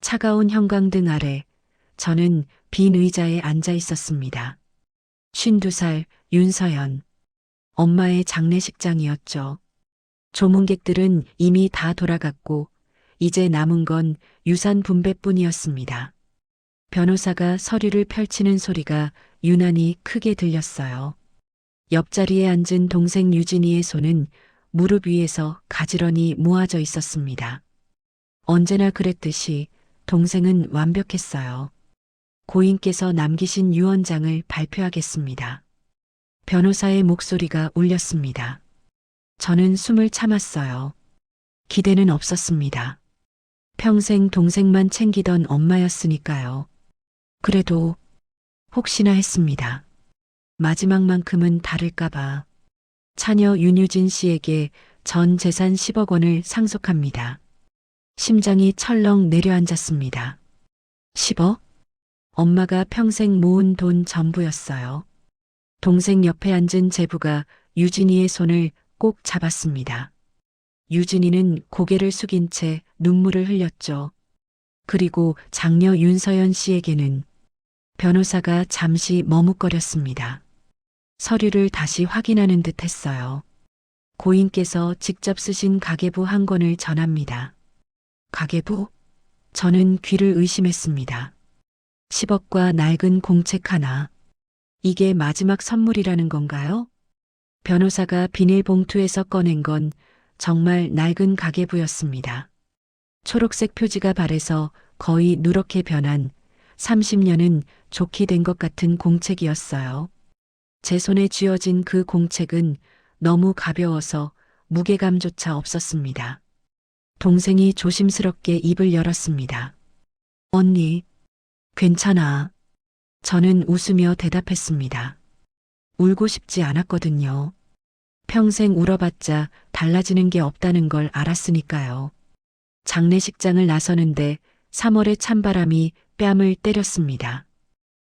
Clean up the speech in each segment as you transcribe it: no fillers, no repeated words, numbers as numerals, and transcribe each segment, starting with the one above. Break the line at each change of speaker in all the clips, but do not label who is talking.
차가운 형광등 아래 저는 빈 의자에 앉아 있었습니다. 52살 윤서연. 엄마의 장례식장이었죠. 조문객들은 이미 다 돌아갔고 이제 남은 건 유산 분배뿐이었습니다. 변호사가 서류를 펼치는 소리가 유난히 크게 들렸어요. 옆자리에 앉은 동생 유진이의 손은 무릎 위에서 가지런히 모아져 있었습니다. 언제나 그랬듯이 동생은 완벽했어요. 고인께서 남기신 유언장을 발표하겠습니다. 변호사의 목소리가 울렸습니다. 저는 숨을 참았어요. 기대는 없었습니다. 평생 동생만 챙기던 엄마였으니까요. 그래도 혹시나 했습니다. 마지막만큼은 다를까봐. 차녀 윤유진 씨에게 전 재산 10억 원을 상속합니다. 심장이 철렁 내려앉았습니다. 10억? 엄마가 평생 모은 돈 전부였어요. 동생 옆에 앉은 제부가 유진이의 손을 꼭 잡았습니다. 유진이는 고개를 숙인 채 눈물을 흘렸죠. 그리고 장녀 윤서연 씨에게는 변호사가 잠시 머뭇거렸습니다. 서류를 다시 확인하는 듯 했어요. 고인께서 직접 쓰신 가계부 한 권을 전합니다. 가계부? 저는 귀를 의심했습니다. 10억과 낡은 공책 하나. 이게 마지막 선물이라는 건가요? 변호사가 비닐봉투에서 꺼낸 건 정말 낡은 가계부였습니다. 초록색 표지가 발에서 거의 누렇게 변한 30년은 좋게 된 것 같은 공책이었어요. 제 손에 쥐어진 그 공책은 너무 가벼워서 무게감조차 없었습니다. 동생이 조심스럽게 입을 열었습니다. 언니, 괜찮아. 저는 웃으며 대답했습니다. 울고 싶지 않았거든요. 평생 울어봤자 달라지는 게 없다는 걸 알았으니까요. 장례식장을 나서는데 3월의 찬바람이 뺨을 때렸습니다.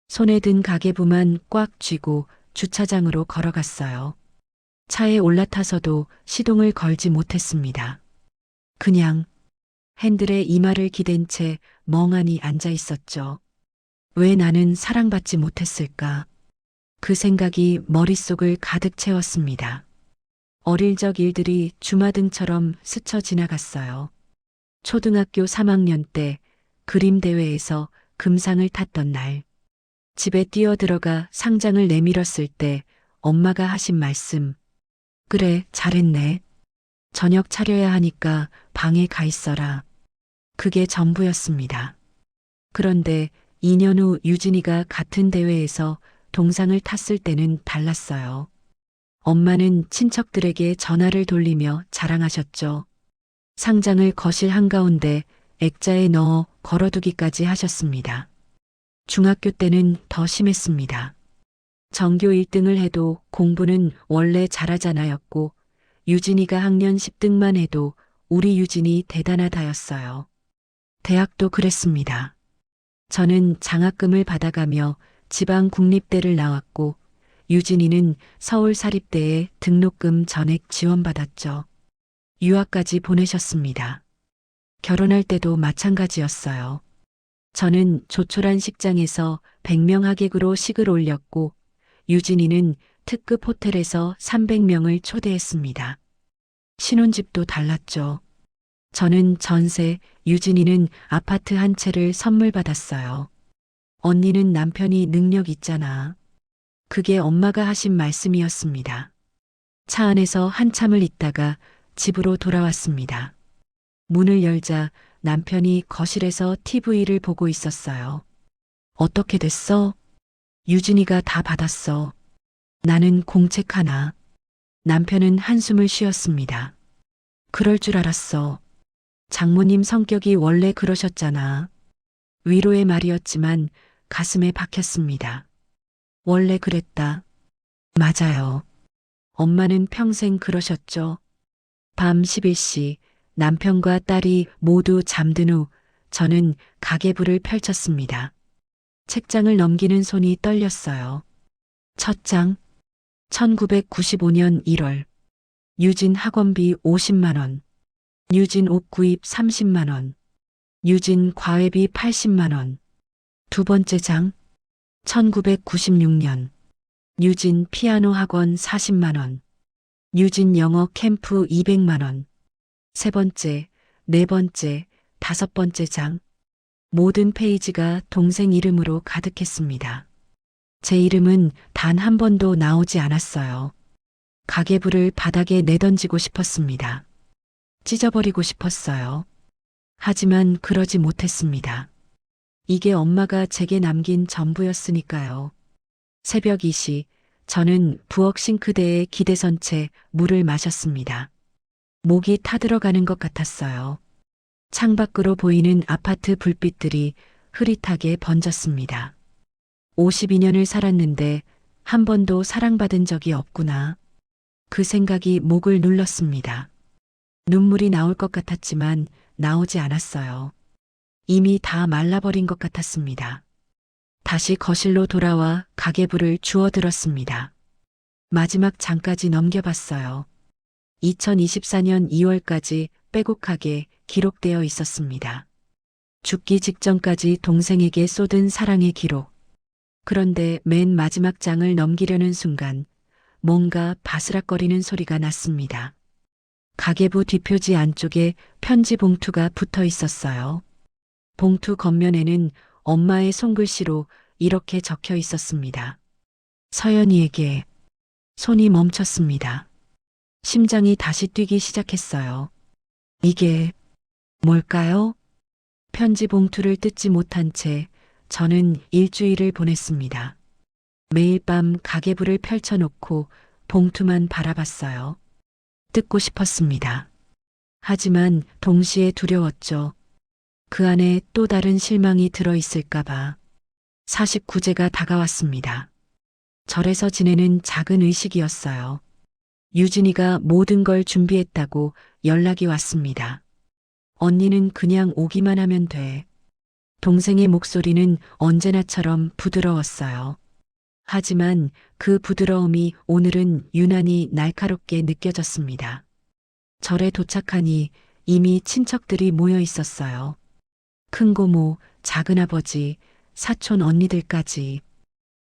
손에 든 가계부만 꽉 쥐고 주차장으로 걸어갔어요. 차에 올라타서도 시동을 걸지 못했습니다. 그냥 핸들에 이마를 기댄 채 멍하니 앉아 있었죠. 왜 나는 사랑받지 못했을까? 그 생각이 머릿속을 가득 채웠습니다. 어릴 적 일들이 주마등처럼 스쳐 지나갔어요. 초등학교 3학년 때 그림 대회에서 금상을 탔던 날, 집에 뛰어들어가 상장을 내밀었을 때 엄마가 하신 말씀. 그래, 잘했네. 저녁 차려야 하니까 방에 가 있어라. 그게 전부였습니다. 그런데 2년 후 유진이가 같은 대회에서 동상을 탔을 때는 달랐어요. 엄마는 친척들에게 전화를 돌리며 자랑하셨죠. 상장을 거실 한가운데 액자에 넣어 걸어두기까지 하셨습니다. 중학교 때는 더 심했습니다. 전교 1등을 해도 공부는 원래 잘하잖아였고 유진이가 학년 10등만 해도 우리 유진이 대단하다였어요. 대학도 그랬습니다. 저는 장학금을 받아가며 지방 국립대를 나왔고 유진이는 서울 사립대에 등록금 전액 지원받았죠. 유학까지 보내셨습니다. 결혼할 때도 마찬가지였어요. 저는 조촐한 식장에서 100명 하객으로 식을 올렸고 유진이는 특급 호텔에서 300명을 초대했습니다. 신혼집도 달랐죠. 저는 전세, 유진이는 아파트 한 채를 선물 받았어요. 언니는 남편이 능력 있잖아. 그게 엄마가 하신 말씀이었습니다. 차 안에서 한참을 있다가 집으로 돌아왔습니다. 문을 열자 남편이 거실에서 TV를 보고 있었어요. 어떻게 됐어? 유진이가 다 받았어. 나는 공책 하나. 남편은 한숨을 쉬었습니다. 그럴 줄 알았어. 장모님 성격이 원래 그러셨잖아. 위로의 말이었지만 가슴에 박혔습니다. 원래 그랬다. 맞아요. 엄마는 평생 그러셨죠. 밤 11시 남편과 딸이 모두 잠든 후 저는 가계부를 펼쳤습니다. 책장을 넘기는 손이 떨렸어요. 첫 장, 1995년 1월. 유진 학원비 50만 원. 유진 옷 구입 30만 원. 유진 과외비 80만 원. 두 번째 장. 1996년. 유진 피아노 학원 40만 원. 유진 영어 캠프 200만 원. 세 번째, 네 번째, 다섯 번째 장. 모든 페이지가 동생 이름으로 가득했습니다. 제 이름은 단 한 번도 나오지 않았어요. 가계부를 바닥에 내던지고 싶었습니다. 찢어버리고 싶었어요. 하지만 그러지 못했습니다. 이게 엄마가 제게 남긴 전부였으니까요. 새벽 2시, 저는 부엌 싱크대에 기대선 채 물을 마셨습니다. 목이 타들어가는 것 같았어요. 창밖으로 보이는 아파트 불빛들이 흐릿하게 번졌습니다. 52년을 살았는데 한 번도 사랑받은 적이 없구나. 그 생각이 목을 눌렀습니다. 눈물이 나올 것 같았지만 나오지 않았어요. 이미 다 말라버린 것 같았습니다. 다시 거실로 돌아와 가계부를 주워들었습니다. 마지막 장까지 넘겨봤어요. 2024년 2월까지 빼곡하게 기록되어 있었습니다. 죽기 직전까지 동생에게 쏟은 사랑의 기록. 그런데 맨 마지막 장을 넘기려는 순간 뭔가 바스락거리는 소리가 났습니다. 가계부 뒷표지 안쪽에 편지 봉투가 붙어 있었어요. 봉투 겉면에는 엄마의 손글씨로 이렇게 적혀 있었습니다. 서연이에게. 손이 멈췄습니다. 심장이 다시 뛰기 시작했어요. 이게 뭘까요? 편지 봉투를 뜯지 못한 채 저는 일주일을 보냈습니다. 매일 밤 가계부를 펼쳐놓고 봉투만 바라봤어요. 뜯고 싶었습니다. 하지만 동시에 두려웠죠. 그 안에 또 다른 실망이 들어있을까봐. 49제가 다가왔습니다. 절에서 지내는 작은 의식이었어요. 유진이가 모든 걸 준비했다고 연락이 왔습니다. 언니는 그냥 오기만 하면 돼. 동생의 목소리는 언제나처럼 부드러웠어요. 하지만 그 부드러움이 오늘은 유난히 날카롭게 느껴졌습니다. 절에 도착하니 이미 친척들이 모여 있었어요. 큰고모, 작은아버지, 사촌 언니들까지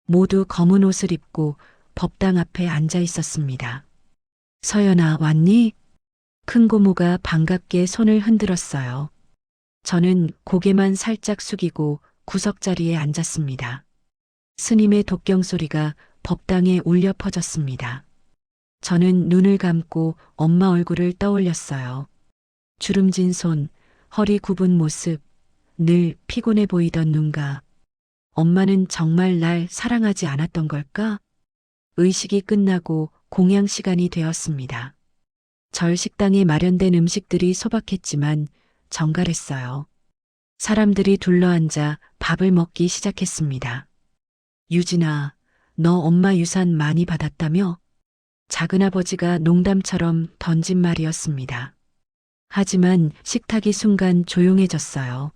모두 검은 옷을 입고 법당 앞에 앉아 있었습니다. 서연아, 왔니? 큰고모가 반갑게 손을 흔들었어요. 저는 고개만 살짝 숙이고 구석자리에 앉았습니다. 스님의 독경 소리가 법당에 울려 퍼졌습니다. 저는 눈을 감고 엄마 얼굴을 떠올렸어요. 주름진 손, 허리 굽은 모습, 늘 피곤해 보이던 눈가. 엄마는 정말 날 사랑하지 않았던 걸까? 의식이 끝나고 공양 시간이 되었습니다. 절 식당에 마련된 음식들이 소박했지만 정갈했어요. 사람들이 둘러앉아 밥을 먹기 시작했습니다. 유진아, 너 엄마 유산 많이 받았다며? 작은아버지가 농담처럼 던진 말이었습니다. 하지만 식탁이 순간 조용해졌어요.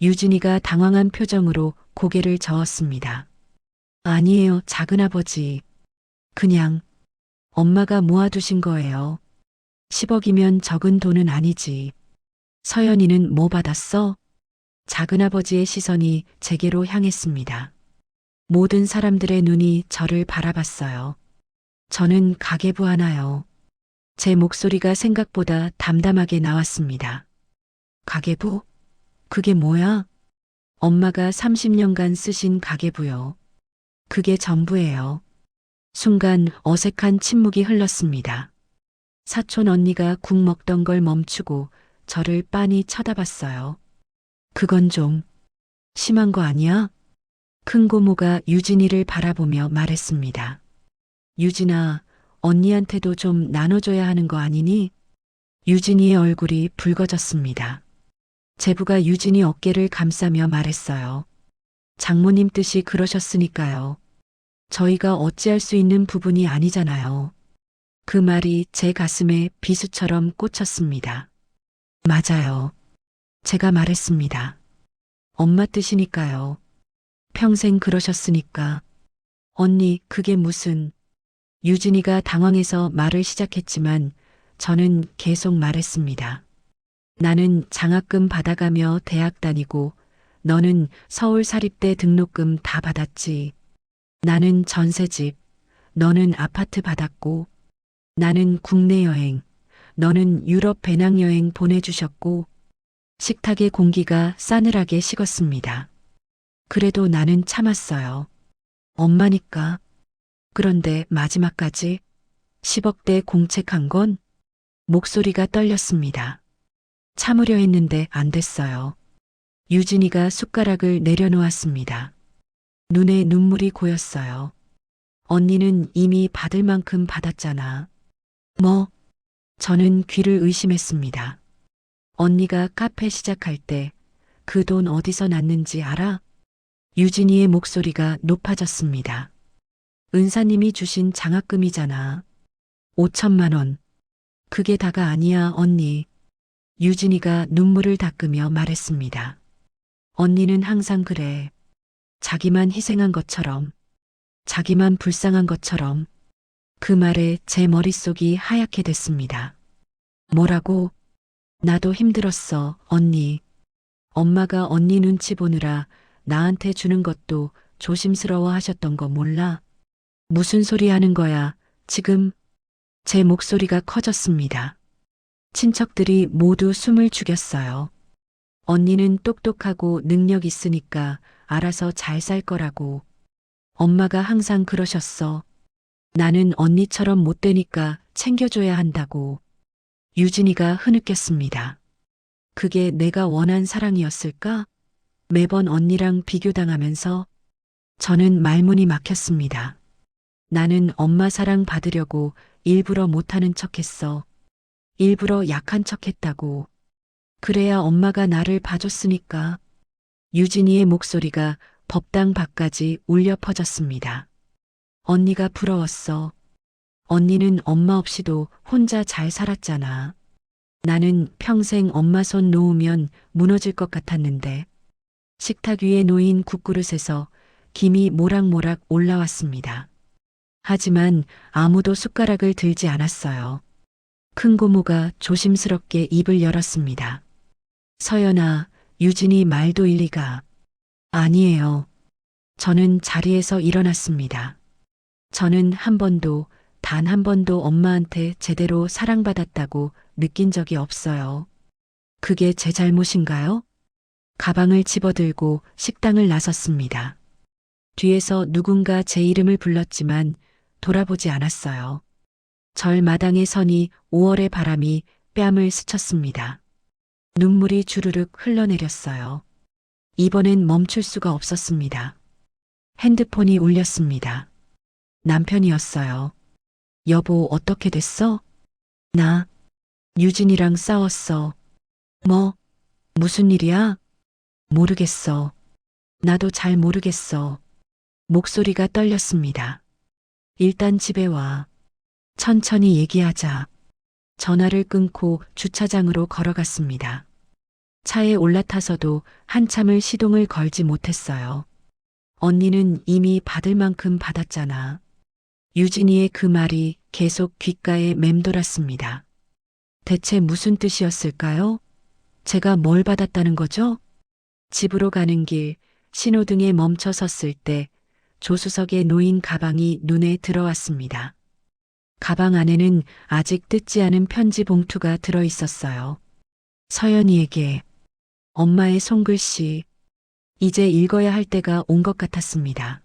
유진이가 당황한 표정으로 고개를 저었습니다. 아니에요, 작은아버지. 그냥 엄마가 모아두신 거예요. 10억이면 적은 돈은 아니지. 서연이는 뭐 받았어? 작은아버지의 시선이 제게로 향했습니다. 모든 사람들의 눈이 저를 바라봤어요. 저는 가계부 하나요. 제 목소리가 생각보다 담담하게 나왔습니다. 가계부? 그게 뭐야? 엄마가 30년간 쓰신 가계부요. 그게 전부예요. 순간 어색한 침묵이 흘렀습니다. 사촌 언니가 국 먹던 걸 멈추고 저를 빤히 쳐다봤어요. 그건 좀 심한 거 아니야? 큰고모가 유진이를 바라보며 말했습니다. 유진아, 언니한테도 좀 나눠줘야 하는 거 아니니? 유진이의 얼굴이 붉어졌습니다. 제부가 유진이 어깨를 감싸며 말했어요. 장모님 뜻이 그러셨으니까요. 저희가 어찌할 수 있는 부분이 아니잖아요. 그 말이 제 가슴에 비수처럼 꽂혔습니다. 맞아요. 제가 말했습니다. 엄마 뜻이니까요. 평생 그러셨으니까. 언니, 그게 무슨... 유진이가 당황해서 말을 시작했지만 저는 계속 말했습니다. 나는 장학금 받아가며 대학 다니고 너는 서울 사립대 등록금 다 받았지. 나는 전세집, 너는 아파트 받았고 나는 국내 여행, 너는 유럽 배낭여행 보내주셨고 식탁의 공기가 싸늘하게 식었습니다. 그래도 나는 참았어요. 엄마니까. 그런데 마지막까지 10억대 공책한 건 목소리가 떨렸습니다. 참으려 했는데 안 됐어요. 유진이가 숟가락을 내려놓았습니다. 눈에 눈물이 고였어요. 언니는 이미 받을 만큼 받았잖아. 뭐? 저는 귀를 의심했습니다. 언니가 카페 시작할 때 그 돈 어디서 났는지 알아? 유진이의 목소리가 높아졌습니다. 은사님이 주신 장학금이잖아. 5천만 원. 그게 다가 아니야, 언니. 유진이가 눈물을 닦으며 말했습니다. 언니는 항상 그래. 자기만 희생한 것처럼, 자기만 불쌍한 것처럼. 그 말에 제 머릿속이 하얗게 됐습니다. 뭐라고? 나도 힘들었어, 언니. 엄마가 언니 눈치 보느라 나한테 주는 것도 조심스러워 하셨던 거 몰라? 무슨 소리 하는 거야, 지금? 제 목소리가 커졌습니다. 친척들이 모두 숨을 죽였어요. 언니는 똑똑하고 능력 있으니까 알아서 잘 살 거라고. 엄마가 항상 그러셨어. 나는 언니처럼 못 되니까 챙겨줘야 한다고. 유진이가 흐느꼈습니다. 그게 내가 원한 사랑이었을까? 매번 언니랑 비교당하면서 저는 말문이 막혔습니다. 나는 엄마 사랑 받으려고 일부러 못하는 척했어. 일부러 약한 척했다고. 그래야 엄마가 나를 봐줬으니까. 유진이의 목소리가 법당 밖까지 울려 퍼졌습니다. 언니가 부러웠어. 언니는 엄마 없이도 혼자 잘 살았잖아. 나는 평생 엄마 손 놓으면 무너질 것 같았는데 식탁 위에 놓인 국그릇에서 김이 모락모락 올라왔습니다. 하지만 아무도 숟가락을 들지 않았어요. 큰 고모가 조심스럽게 입을 열었습니다. 서연아, 유진이 말도 일리가. 아니에요. 저는 자리에서 일어났습니다. 저는 한 번도, 단 한 번도 엄마한테 제대로 사랑받았다고 느낀 적이 없어요. 그게 제 잘못인가요? 가방을 집어들고 식당을 나섰습니다. 뒤에서 누군가 제 이름을 불렀지만 돌아보지 않았어요. 절마당에 서니 5월의 바람이 뺨을 스쳤습니다. 눈물이 주르륵 흘러내렸어요. 이번엔 멈출 수가 없었습니다. 핸드폰이 울렸습니다. 남편이었어요. 여보, 어떻게 됐어? 나 유진이랑 싸웠어. 뭐? 무슨 일이야? 모르겠어. 나도 잘 모르겠어. 목소리가 떨렸습니다. 일단 집에 와. 천천히 얘기하자. 전화를 끊고 주차장으로 걸어갔습니다. 차에 올라타서도 한참을 시동을 걸지 못했어요. 언니는 이미 받을 만큼 받았잖아. 유진이의 그 말이 계속 귓가에 맴돌았습니다. 대체 무슨 뜻이었을까요? 제가 뭘 받았다는 거죠? 집으로 가는 길 신호등에 멈춰 섰을 때 조수석에 놓인 가방이 눈에 들어왔습니다. 가방 안에는 아직 뜯지 않은 편지 봉투가 들어 있었어요. 서연이에게 엄마의 손글씨. 이제 읽어야 할 때가 온 것 같았습니다.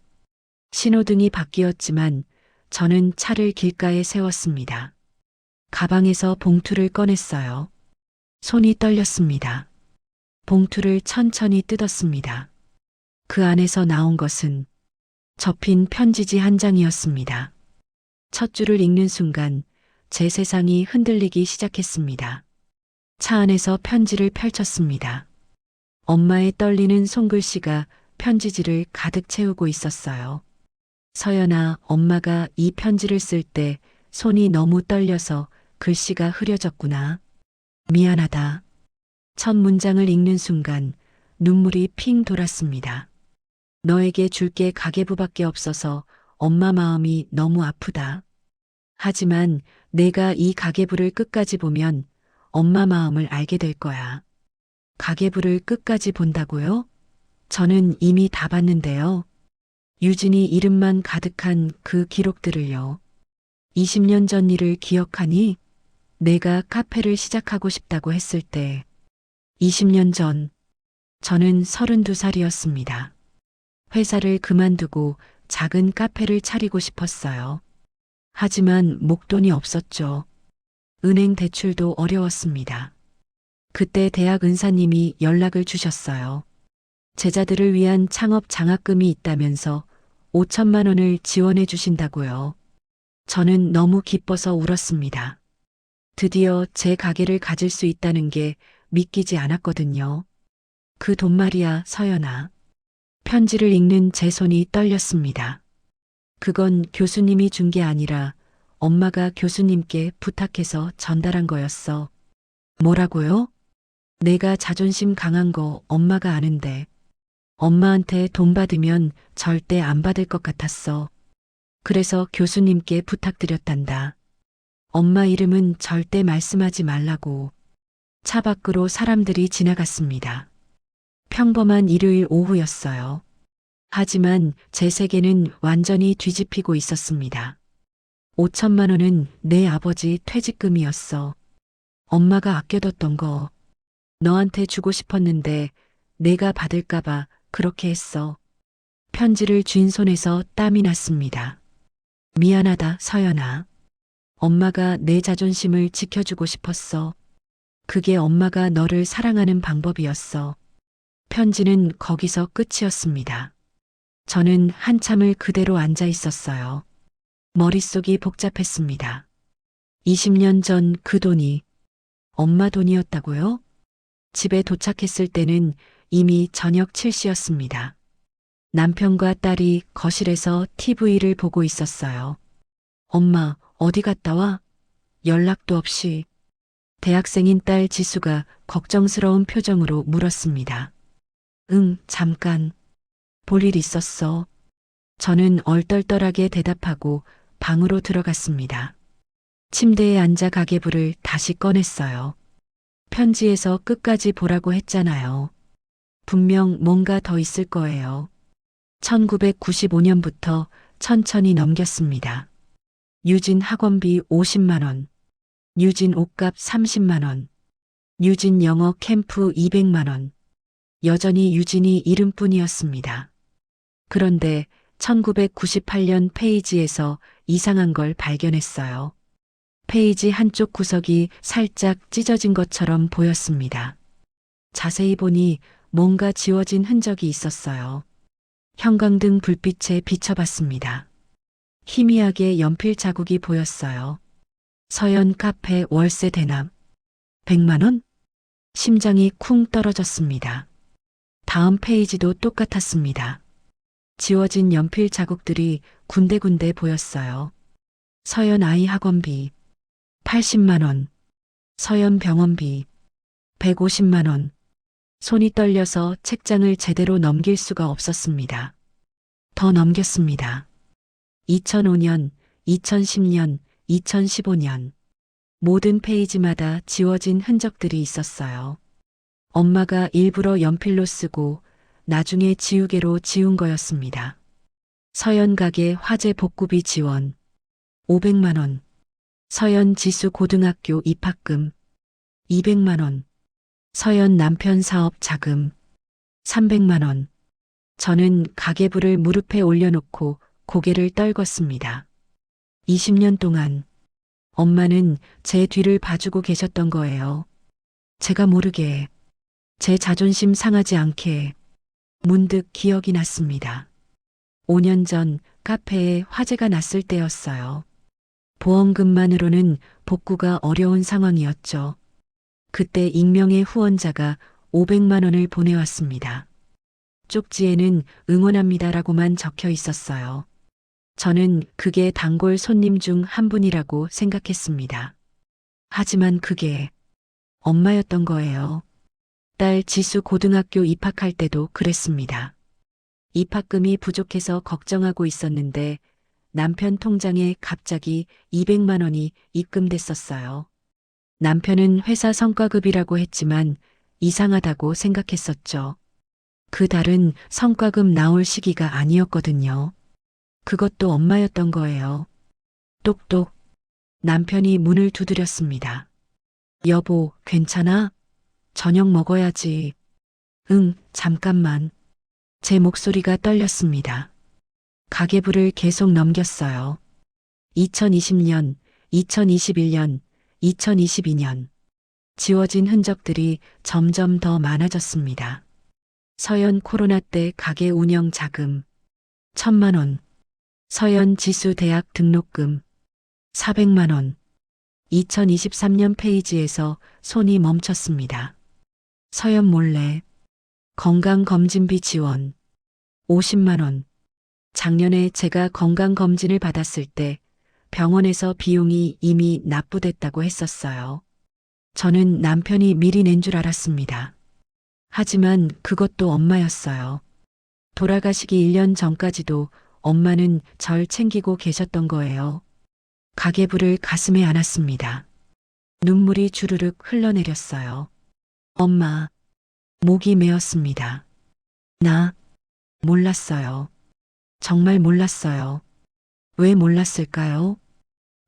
신호등이 바뀌었지만 저는 차를 길가에 세웠습니다. 가방에서 봉투를 꺼냈어요. 손이 떨렸습니다. 봉투를 천천히 뜯었습니다. 그 안에서 나온 것은 접힌 편지지 한 장이었습니다. 첫 줄을 읽는 순간 제 세상이 흔들리기 시작했습니다. 차 안에서 편지를 펼쳤습니다. 엄마의 떨리는 손글씨가 편지지를 가득 채우고 있었어요. 서연아, 엄마가 이 편지를 쓸 때 손이 너무 떨려서 글씨가 흐려졌구나. 미안하다. 첫 문장을 읽는 순간 눈물이 핑 돌았습니다. 너에게 줄 게 가계부밖에 없어서 엄마 마음이 너무 아프다. 하지만 내가 이 가계부를 끝까지 보면 엄마 마음을 알게 될 거야. 가계부를 끝까지 본다고요? 저는 이미 다 봤는데요. 유진이 이름만 가득한 그 기록들을요. 20년 전 일을 기억하니 내가 카페를 시작하고 싶다고 했을 때 20년 전 저는 32살이었습니다. 회사를 그만두고 작은 카페를 차리고 싶었어요. 하지만 목돈이 없었죠. 은행 대출도 어려웠습니다. 그때 대학 은사님이 연락을 주셨어요. 제자들을 위한 창업 장학금이 있다면서 5천만 원을 지원해 주신다고요. 저는 너무 기뻐서 울었습니다. 드디어 제 가게를 가질 수 있다는 게 믿기지 않았거든요. 그 돈 말이야, 서연아. 편지를 읽는 제 손이 떨렸습니다. 그건 교수님이 준 게 아니라 엄마가 교수님께 부탁해서 전달한 거였어. 뭐라고요? 내가 자존심 강한 거 엄마가 아는데 엄마한테 돈 받으면 절대 안 받을 것 같았어. 그래서 교수님께 부탁드렸단다. 엄마 이름은 절대 말씀하지 말라고. 차 밖으로 사람들이 지나갔습니다. 평범한 일요일 오후였어요. 하지만 제 세계는 완전히 뒤집히고 있었습니다. 5천만 원은 내 아버지 퇴직금이었어. 엄마가 아껴뒀던 거. 너한테 주고 싶었는데 내가 받을까봐 그렇게 했어. 편지를 쥔 손에서 땀이 났습니다. 미안하다, 서연아. 엄마가 내 자존심을 지켜주고 싶었어. 그게 엄마가 너를 사랑하는 방법이었어. 편지는 거기서 끝이었습니다. 저는 한참을 그대로 앉아 있었어요. 머릿속이 복잡했습니다. 20년 전 그 돈이 엄마 돈이었다고요? 집에 도착했을 때는 이미 저녁 7시였습니다. 남편과 딸이 거실에서 TV를 보고 있었어요. 엄마, 어디 갔다 와? 연락도 없이. 대학생인 딸 지수가 걱정스러운 표정으로 물었습니다. 응, 잠깐. 볼 일 있었어. 저는 얼떨떨하게 대답하고 방으로 들어갔습니다. 침대에 앉아 가계부를 다시 꺼냈어요. 편지에서 끝까지 보라고 했잖아요. 분명 뭔가 더 있을 거예요. 1995년부터 천천히 넘겼습니다. 유진 학원비 50만 원, 유진 옷값 30만 원, 유진 영어 캠프 200만 원. 여전히 유진이 이름뿐이었습니다. 그런데 1998년 페이지에서 이상한 걸 발견했어요. 페이지 한쪽 구석이 살짝 찢어진 것처럼 보였습니다. 자세히 보니 뭔가 지워진 흔적이 있었어요. 형광등 불빛에 비춰봤습니다. 희미하게 연필 자국이 보였어요. 서연 카페 월세 대납 100만 원? 심장이 쿵 떨어졌습니다. 다음 페이지도 똑같았습니다. 지워진 연필 자국들이 군데군데 보였어요. 서연 아이 학원비 80만 원, 서연 병원비 150만 원. 손이 떨려서 책장을 제대로 넘길 수가 없었습니다. 더 넘겼습니다. 2005년, 2010년, 2015년. 모든 페이지마다 지워진 흔적들이 있었어요. 엄마가 일부러 연필로 쓰고 나중에 지우개로 지운 거였습니다. 서연 가게 화재 복구비 지원 500만 원. 서연 지수 고등학교 입학금 200만 원. 서연 남편 사업 자금 300만 원. 저는 가계부를 무릎에 올려놓고 고개를 떨궜습니다. 20년 동안 엄마는 제 뒤를 봐주고 계셨던 거예요. 제가 모르게, 제 자존심 상하지 않게. 문득 기억이 났습니다. 5년 전 카페에 화재가 났을 때였어요. 보험금만으로는 복구가 어려운 상황이었죠. 그때 익명의 후원자가 500만 원을 보내왔습니다. 쪽지에는 응원합니다라고만 적혀 있었어요. 저는 그게 단골 손님 중 한 분이라고 생각했습니다. 하지만 그게 엄마였던 거예요. 딸 지수 고등학교 입학할 때도 그랬습니다. 입학금이 부족해서 걱정하고 있었는데 남편 통장에 갑자기 200만 원이 입금됐었어요. 남편은 회사 성과급이라고 했지만 이상하다고 생각했었죠. 그 달은 성과급 나올 시기가 아니었거든요. 그것도 엄마였던 거예요. 똑똑. 남편이 문을 두드렸습니다. 여보, 괜찮아? 저녁 먹어야지. 응, 잠깐만. 제 목소리가 떨렸습니다. 가계부를 계속 넘겼어요. 2020년, 2021년, 2022년. 지워진 흔적들이 점점 더 많아졌습니다. 서연 코로나 때 가게 운영 자금 1,000만 원. 서연 지수 대학 등록금 400만 원. 2023년 페이지에서 손이 멈췄습니다. 서연 몰래 건강검진비 지원 50만 원. 작년에 제가 건강검진을 받았을 때 병원에서 비용이 이미 납부됐다고 했었어요. 저는 남편이 미리 낸 줄 알았습니다. 하지만 그것도 엄마였어요. 돌아가시기 1년 전까지도 엄마는 절 챙기고 계셨던 거예요. 가계부를 가슴에 안았습니다. 눈물이 주르륵 흘러내렸어요. 엄마, 목이 메었습니다. 나 몰랐어요. 정말 몰랐어요. 왜 몰랐을까요?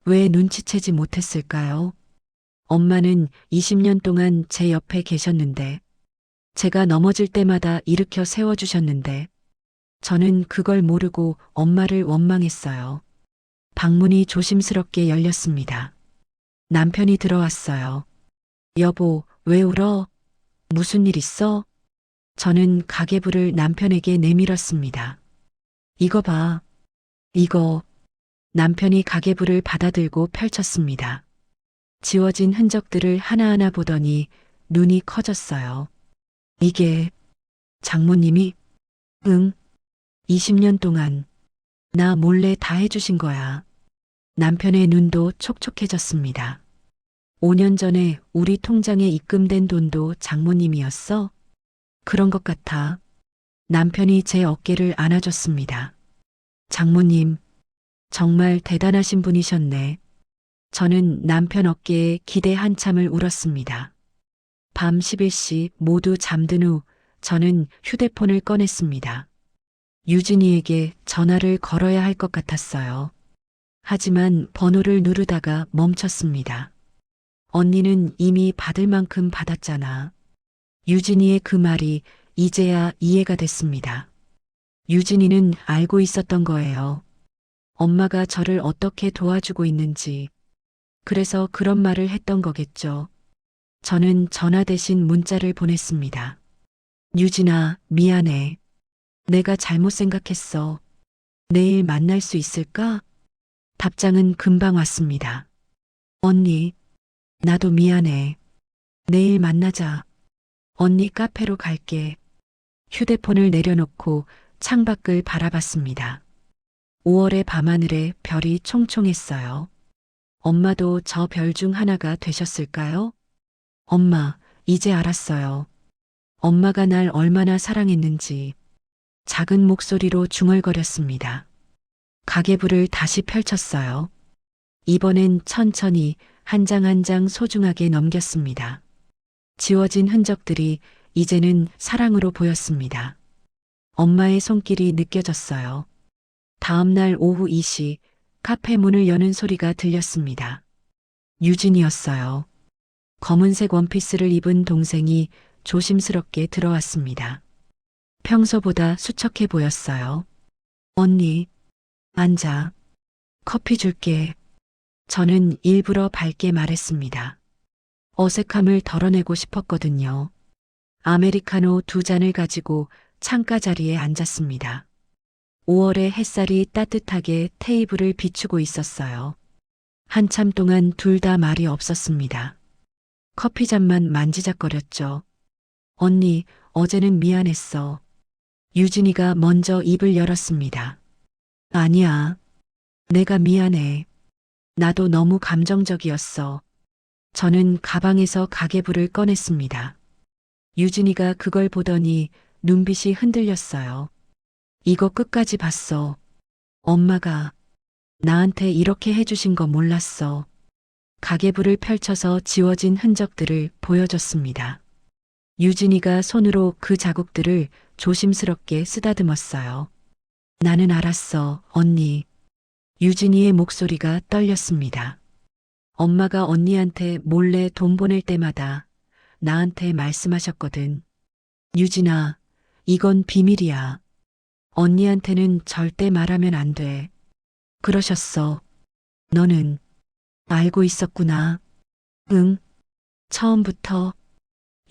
왜 눈치채지 못했을까요? 엄마는 20년 동안 제 옆에 계셨는데, 제가 넘어질 때마다 일으켜 세워주셨는데, 저는 그걸 모르고 엄마를 원망했어요. 방문이 조심스럽게 열렸습니다. 남편이 들어왔어요. 여보, 왜 울어? 무슨 일 있어? 저는 가계부를 남편에게 내밀었습니다. 이거 봐. 이거. 남편이 가계부를 받아들고 펼쳤습니다. 지워진 흔적들을 하나하나 보더니 눈이 커졌어요. 이게 장모님이? 응. 20년 동안 나 몰래 다 해주신 거야. 남편의 눈도 촉촉해졌습니다. 5년 전에 우리 통장에 입금된 돈도 장모님이었어? 그런 것 같아. 남편이 제 어깨를 안아줬습니다. 장모님, 정말 대단하신 분이셨네. 저는 남편 어깨에 기대 한참을 울었습니다. 밤 11시 모두 잠든 후 저는 휴대폰을 꺼냈습니다. 유진이에게 전화를 걸어야 할 것 같았어요. 하지만 번호를 누르다가 멈췄습니다. 언니는 이미 받을 만큼 받았잖아. 유진이의 그 말이 이제야 이해가 됐습니다. 유진이는 알고 있었던 거예요. 엄마가 저를 어떻게 도와주고 있는지. 그래서 그런 말을 했던 거겠죠. 저는 전화 대신 문자를 보냈습니다. 유진아, 미안해. 내가 잘못 생각했어. 내일 만날 수 있을까? 답장은 금방 왔습니다. 언니, 나도 미안해. 내일 만나자. 언니 카페로 갈게. 휴대폰을 내려놓고 창밖을 바라봤습니다. 5월의 밤하늘에 별이 총총했어요. 엄마도 저 별 중 하나가 되셨을까요? 엄마, 이제 알았어요. 엄마가 날 얼마나 사랑했는지. 작은 목소리로 중얼거렸습니다. 가계부를 다시 펼쳤어요. 이번엔 천천히 한 장 한 장 소중하게 넘겼습니다. 지워진 흔적들이 이제는 사랑으로 보였습니다. 엄마의 손길이 느껴졌어요. 다음 날 오후 2시 카페 문을 여는 소리가 들렸습니다. 유진이었어요. 검은색 원피스를 입은 동생이 조심스럽게 들어왔습니다. 평소보다 수척해 보였어요. 언니, 앉아. 커피 줄게. 저는 일부러 밝게 말했습니다. 어색함을 덜어내고 싶었거든요. 아메리카노 2잔을 가지고 창가 자리에 앉았습니다. 5월의 햇살이 따뜻하게 테이블을 비추고 있었어요. 한참 동안 둘 다 말이 없었습니다. 커피잔만 만지작거렸죠. 언니, 어제는 미안했어. 유진이가 먼저 입을 열었습니다. 아니야. 내가 미안해. 나도 너무 감정적이었어. 저는 가방에서 가계부를 꺼냈습니다. 유진이가 그걸 보더니 눈빛이 흔들렸어요. 이거 끝까지 봤어. 엄마가 나한테 이렇게 해주신 거 몰랐어. 가계부를 펼쳐서 지워진 흔적들을 보여줬습니다. 유진이가 손으로 그 자국들을 조심스럽게 쓰다듬었어요. 나는 알았어, 언니. 유진이의 목소리가 떨렸습니다. 엄마가 언니한테 몰래 돈 보낼 때마다 나한테 말씀하셨거든. 유진아, 이건 비밀이야. 언니한테는 절대 말하면 안 돼. 그러셨어. 너는 알고 있었구나. 응, 처음부터.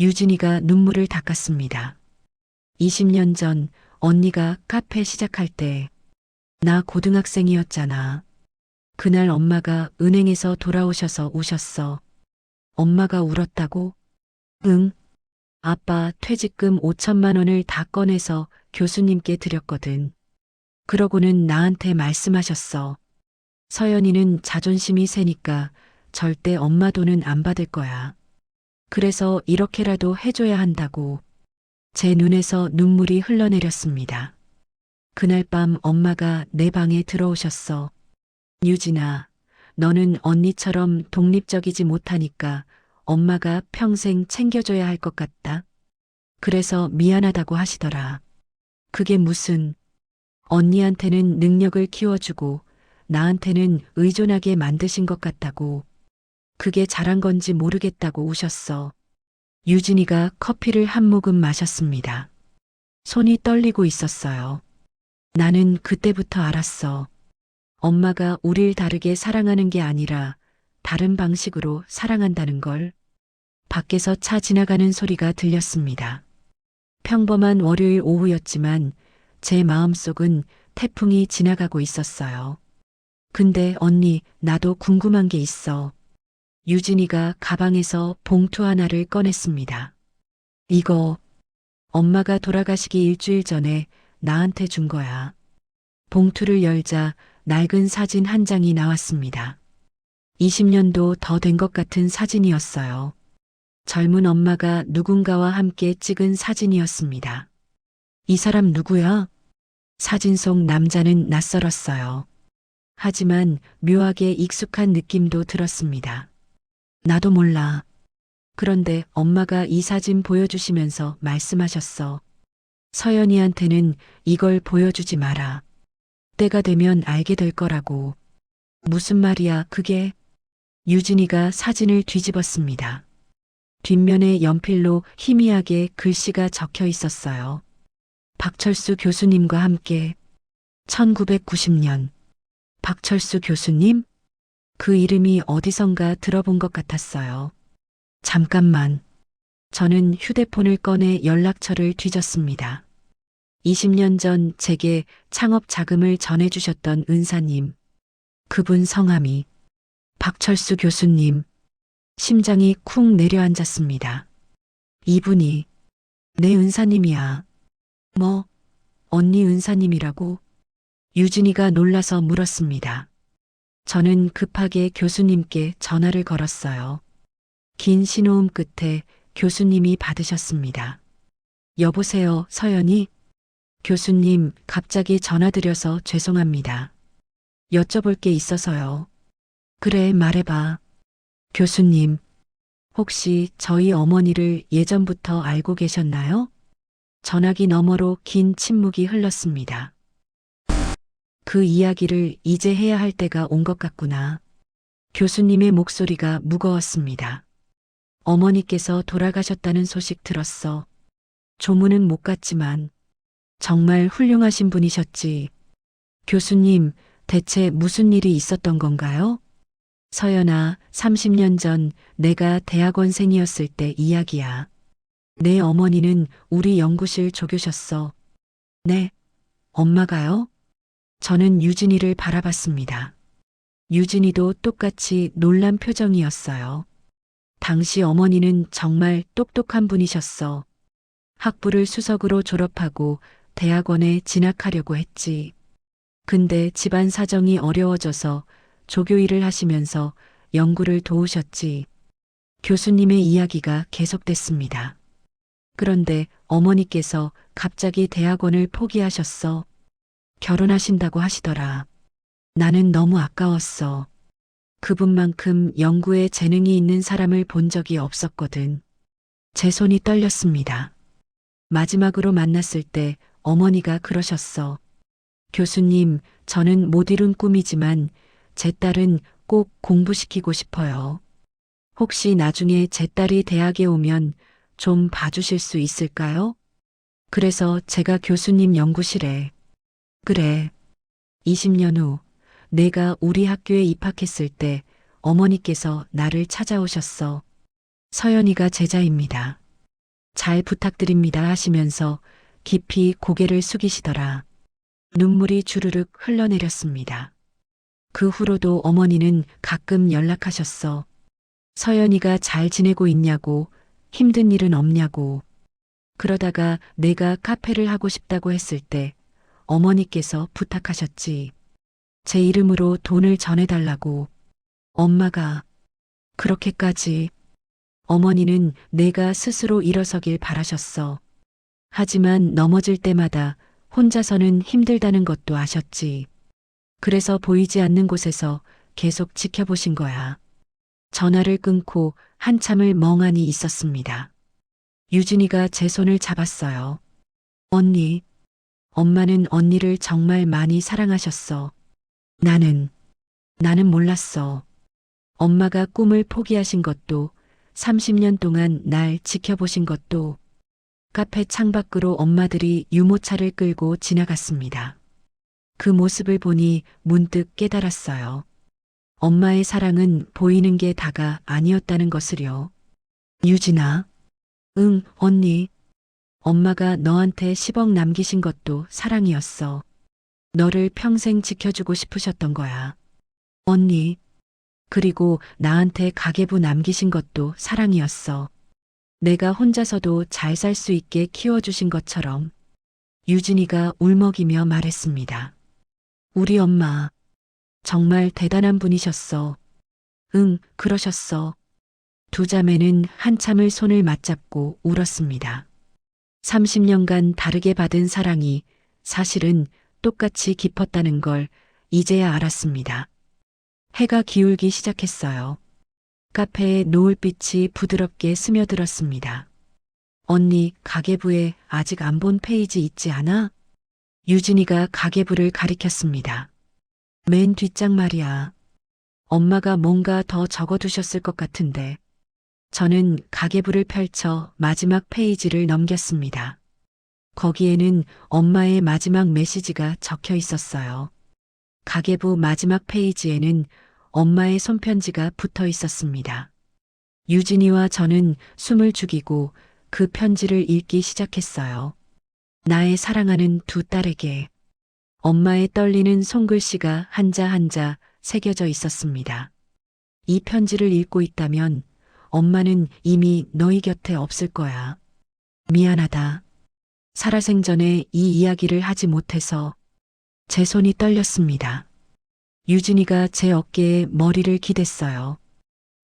유진이가 눈물을 닦았습니다. 20년 전 언니가 카페 시작할 때 나 고등학생이었잖아. 그날 엄마가 은행에서 돌아오셔서 우셨어. 엄마가 울었다고? 응. 아빠 퇴직금 5천만 원을 다 꺼내서 교수님께 드렸거든. 그러고는 나한테 말씀하셨어. 서연이는 자존심이 세니까 절대 엄마 돈은 안 받을 거야. 그래서 이렇게라도 해줘야 한다고. 제 눈에서 눈물이 흘러내렸습니다. 그날 밤 엄마가 내 방에 들어오셨어. 유진아, 너는 언니처럼 독립적이지 못하니까 엄마가 평생 챙겨줘야 할 것 같다. 그래서 미안하다고 하시더라. 그게 무슨, 언니한테는 능력을 키워주고 나한테는 의존하게 만드신 것 같다고. 그게 잘한 건지 모르겠다고 우셨어. 유진이가 커피를 한 모금 마셨습니다. 손이 떨리고 있었어요. 나는 그때부터 알았어. 엄마가 우릴 다르게 사랑하는 게 아니라 다른 방식으로 사랑한다는 걸. 밖에서 차 지나가는 소리가 들렸습니다. 평범한 월요일 오후였지만 제 마음속은 태풍이 지나가고 있었어요. 근데 언니, 나도 궁금한 게 있어. 유진이가 가방에서 봉투 하나를 꺼냈습니다. 이거 엄마가 돌아가시기 일주일 전에 나한테 준 거야. 봉투를 열자 낡은 사진 한 장이 나왔습니다. 20년도 더 된 것 같은 사진이었어요. 젊은 엄마가 누군가와 함께 찍은 사진이었습니다. 이 사람 누구야? 사진 속 남자는 낯설었어요. 하지만 묘하게 익숙한 느낌도 들었습니다. 나도 몰라. 그런데 엄마가 이 사진 보여주시면서 말씀하셨어. 서연이한테는 이걸 보여주지 마라. 때가 되면 알게 될 거라고. 무슨 말이야, 그게? 유진이가 사진을 뒤집었습니다. 뒷면에 연필로 희미하게 글씨가 적혀 있었어요. 박철수 교수님과 함께 1990년. 박철수 교수님? 그 이름이 어디선가 들어본 것 같았어요. 잠깐만. 저는 휴대폰을 꺼내 연락처를 뒤졌습니다. 20년 전 제게 창업 자금을 전해주셨던 은사님. 그분 성함이 박철수 교수님. 심장이 쿵 내려앉았습니다. 이분이 내 은사님이야. 뭐, 언니 은사님이라고? 유진이가 놀라서 물었습니다. 저는 급하게 교수님께 전화를 걸었어요. 긴 신호음 끝에 교수님이 받으셨습니다. 여보세요, 서연이? 교수님, 갑자기 전화드려서 죄송합니다. 여쭤볼 게 있어서요. 그래, 말해봐. 교수님, 혹시 저희 어머니를 예전부터 알고 계셨나요? 전화기 너머로 긴 침묵이 흘렀습니다. 그 이야기를 이제 해야 할 때가 온 것 같구나. 교수님의 목소리가 무거웠습니다. 어머니께서 돌아가셨다는 소식 들었어. 조문은 못 갔지만 정말 훌륭하신 분이셨지. 교수님, 대체 무슨 일이 있었던 건가요? 서연아, 30년 전 내가 대학원생이었을 때 이야기야. 내 어머니는 우리 연구실 조교셨어. 네, 엄마가요? 저는 유진이를 바라봤습니다. 유진이도 똑같이 놀란 표정이었어요. 당시 어머니는 정말 똑똑한 분이셨어. 학부를 수석으로 졸업하고 대학원에 진학하려고 했지. 근데 집안 사정이 어려워져서 조교 일을 하시면서 연구를 도우셨지. 교수님의 이야기가 계속됐습니다. 그런데 어머니께서 갑자기 대학원을 포기하셨어. 결혼하신다고 하시더라. 나는 너무 아까웠어. 그분만큼 연구에 재능이 있는 사람을 본 적이 없었거든. 제 손이 떨렸습니다. 마지막으로 만났을 때 어머니가 그러셨어. 교수님, 저는 못 이룬 꿈이지만 제 딸은 꼭 공부시키고 싶어요. 혹시 나중에 제 딸이 대학에 오면 좀 봐주실 수 있을까요? 그래서 제가 교수님 연구실에, 그래, 20년 후 내가 우리 학교에 입학했을 때 어머니께서 나를 찾아오셨어. 서연이가 제자입니다. 잘 부탁드립니다 하시면서 깊이 고개를 숙이시더라. 눈물이 주르륵 흘러내렸습니다. 그 후로도 어머니는 가끔 연락하셨어. 서연이가 잘 지내고 있냐고, 힘든 일은 없냐고. 그러다가 내가 카페를 하고 싶다고 했을 때 어머니께서 부탁하셨지. 제 이름으로 돈을 전해달라고. 엄마가 그렇게까지. 어머니는 내가 스스로 일어서길 바라셨어. 하지만 넘어질 때마다 혼자서는 힘들다는 것도 아셨지. 그래서 보이지 않는 곳에서 계속 지켜보신 거야. 전화를 끊고 한참을 멍하니 있었습니다. 유진이가 제 손을 잡았어요. 언니, 엄마는 언니를 정말 많이 사랑하셨어. 나는 몰랐어. 엄마가 꿈을 포기하신 것도 30년 동안 날 지켜보신 것도 카페 창밖으로 엄마들이 유모차를 끌고 지나갔습니다. 그 모습을 보니 문득 깨달았어요. 엄마의 사랑은 보이는 게 다가 아니었다는 것을요. 유진아. 응, 언니. 엄마가 너한테 10억 남기신 것도 사랑이었어. 너를 평생 지켜주고 싶으셨던 거야. 언니. 그리고 나한테 가계부 남기신 것도 사랑이었어. 내가 혼자서도 잘 살 수 있게 키워주신 것처럼. 유진이가 울먹이며 말했습니다. 우리 엄마, 정말 대단한 분이셨어. 응, 그러셨어. 두 자매는 한참을 손을 맞잡고 울었습니다. 30년간 다르게 받은 사랑이 사실은 똑같이 깊었다는 걸 이제야 알았습니다. 해가 기울기 시작했어요. 카페에 노을빛이 부드럽게 스며들었습니다. 언니, 가계부에 아직 안 본 페이지 있지 않아? 유진이가 가계부를 가리켰습니다. 맨 뒷장 말이야. 엄마가 뭔가 더 적어두셨을 것 같은데. 저는 가계부를 펼쳐 마지막 페이지를 넘겼습니다. 거기에는 엄마의 마지막 메시지가 적혀 있었어요. 가계부 마지막 페이지에는 엄마의 손편지가 붙어 있었습니다. 유진이와 저는 숨을 죽이고 그 편지를 읽기 시작했어요. 나의 사랑하는 두 딸에게. 엄마의 떨리는 손글씨가 한자 한자 새겨져 있었습니다. 이 편지를 읽고 있다면 엄마는 이미 너희 곁에 없을 거야. 미안하다. 살아생전에 이 이야기를 하지 못해서 제 손이 떨렸습니다. 유진이가 제 어깨에 머리를 기댔어요.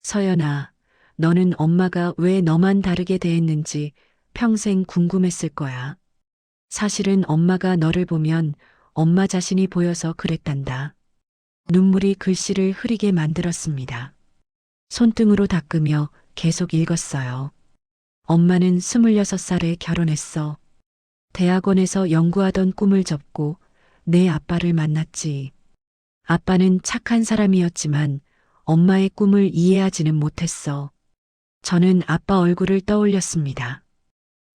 서연아, 너는 엄마가 왜 너만 다르게 대했는지 평생 궁금했을 거야. 사실은 엄마가 너를 보면 엄마 자신이 보여서 그랬단다. 눈물이 글씨를 흐리게 만들었습니다. 손등으로 닦으며 계속 읽었어요. 엄마는 26살에 결혼했어. 대학원에서 연구하던 꿈을 접고 내 아빠를 만났지. 아빠는 착한 사람이었지만 엄마의 꿈을 이해하지는 못했어. 저는 아빠 얼굴을 떠올렸습니다.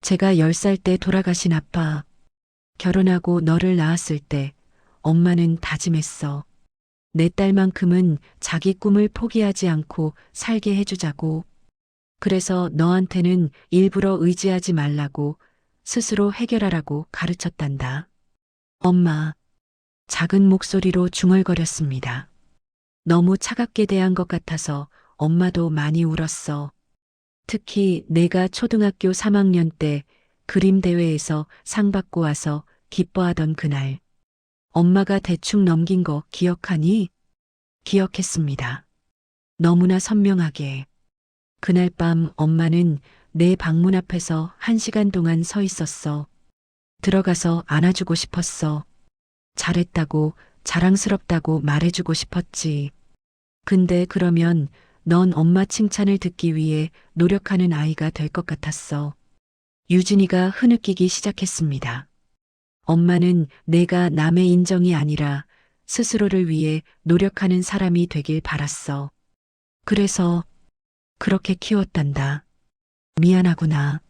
제가 10살 때 돌아가신 아빠. 결혼하고 너를 낳았을 때 엄마는 다짐했어. 내 딸만큼은 자기 꿈을 포기하지 않고 살게 해주자고. 그래서 너한테는 일부러 의지하지 말라고 스스로 해결하라고 가르쳤단다. 엄마, 작은 목소리로 중얼거렸습니다. 너무 차갑게 대한 것 같아서 엄마도 많이 울었어. 특히 내가 초등학교 3학년 때 그림 대회에서 상 받고 와서 기뻐하던 그날. 엄마가 대충 넘긴 거 기억하니? 기억했습니다. 너무나 선명하게. 그날 밤 엄마는 내 방문 앞에서 1시간 동안 서 있었어. 들어가서 안아주고 싶었어. 잘했다고, 자랑스럽다고 말해주고 싶었지. 근데 그러면 넌 엄마 칭찬을 듣기 위해 노력하는 아이가 될 것 같았어. 유진이가 흐느끼기 시작했습니다. 엄마는 내가 남의 인정이 아니라 스스로를 위해 노력하는 사람이 되길 바랐어. 그래서 그렇게 키웠단다. 미안하구나.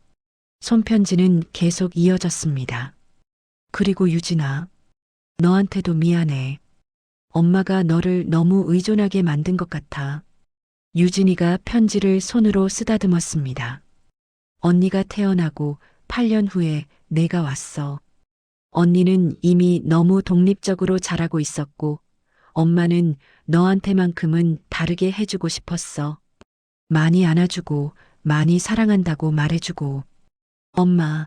손편지는 계속 이어졌습니다. 그리고 유진아, 너한테도 미안해. 엄마가 너를 너무 의존하게 만든 것 같아. 유진이가 편지를 손으로 쓰다듬었습니다. 언니가 태어나고 8년 후에 내가 왔어. 언니는 이미 너무 독립적으로 자라고 있었고, 엄마는 너한테만큼은 다르게 해주고 싶었어. 많이 안아주고, 많이 사랑한다고 말해주고. 엄마,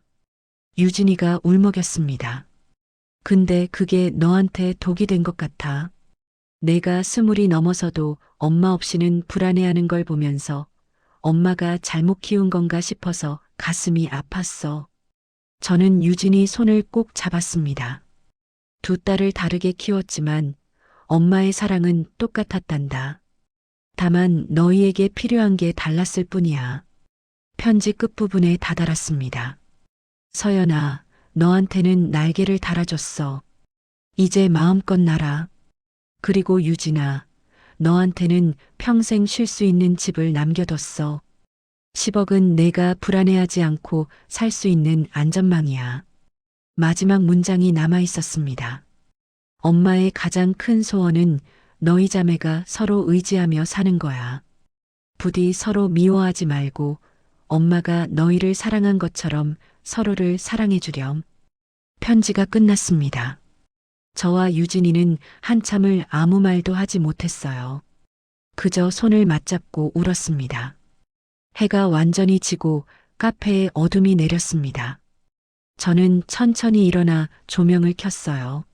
유진이가 울먹였습니다. 근데 그게 너한테 독이 된 것 같아. 내가 20이 넘어서도 엄마 없이는 불안해하는 걸 보면서 엄마가 잘못 키운 건가 싶어서 가슴이 아팠어. 저는 유진이 손을 꼭 잡았습니다. 두 딸을 다르게 키웠지만 엄마의 사랑은 똑같았단다. 다만 너희에게 필요한 게 달랐을 뿐이야. 편지 끝부분에 다다랐습니다. 서연아, 너한테는 날개를 달아줬어. 이제 마음껏 날아. 그리고 유진아, 너한테는 평생 쉴 수 있는 집을 남겨뒀어. 10억은 내가 불안해하지 않고 살 수 있는 안전망이야. 마지막 문장이 남아 있었습니다. 엄마의 가장 큰 소원은 너희 자매가 서로 의지하며 사는 거야. 부디 서로 미워하지 말고 엄마가 너희를 사랑한 것처럼 서로를 사랑해 주렴. 편지가 끝났습니다. 저와 유진이는 한참을 아무 말도 하지 못했어요. 그저 손을 맞잡고 울었습니다. 해가 완전히 지고 카페에 어둠이 내렸습니다. 저는 천천히 일어나 조명을 켰어요.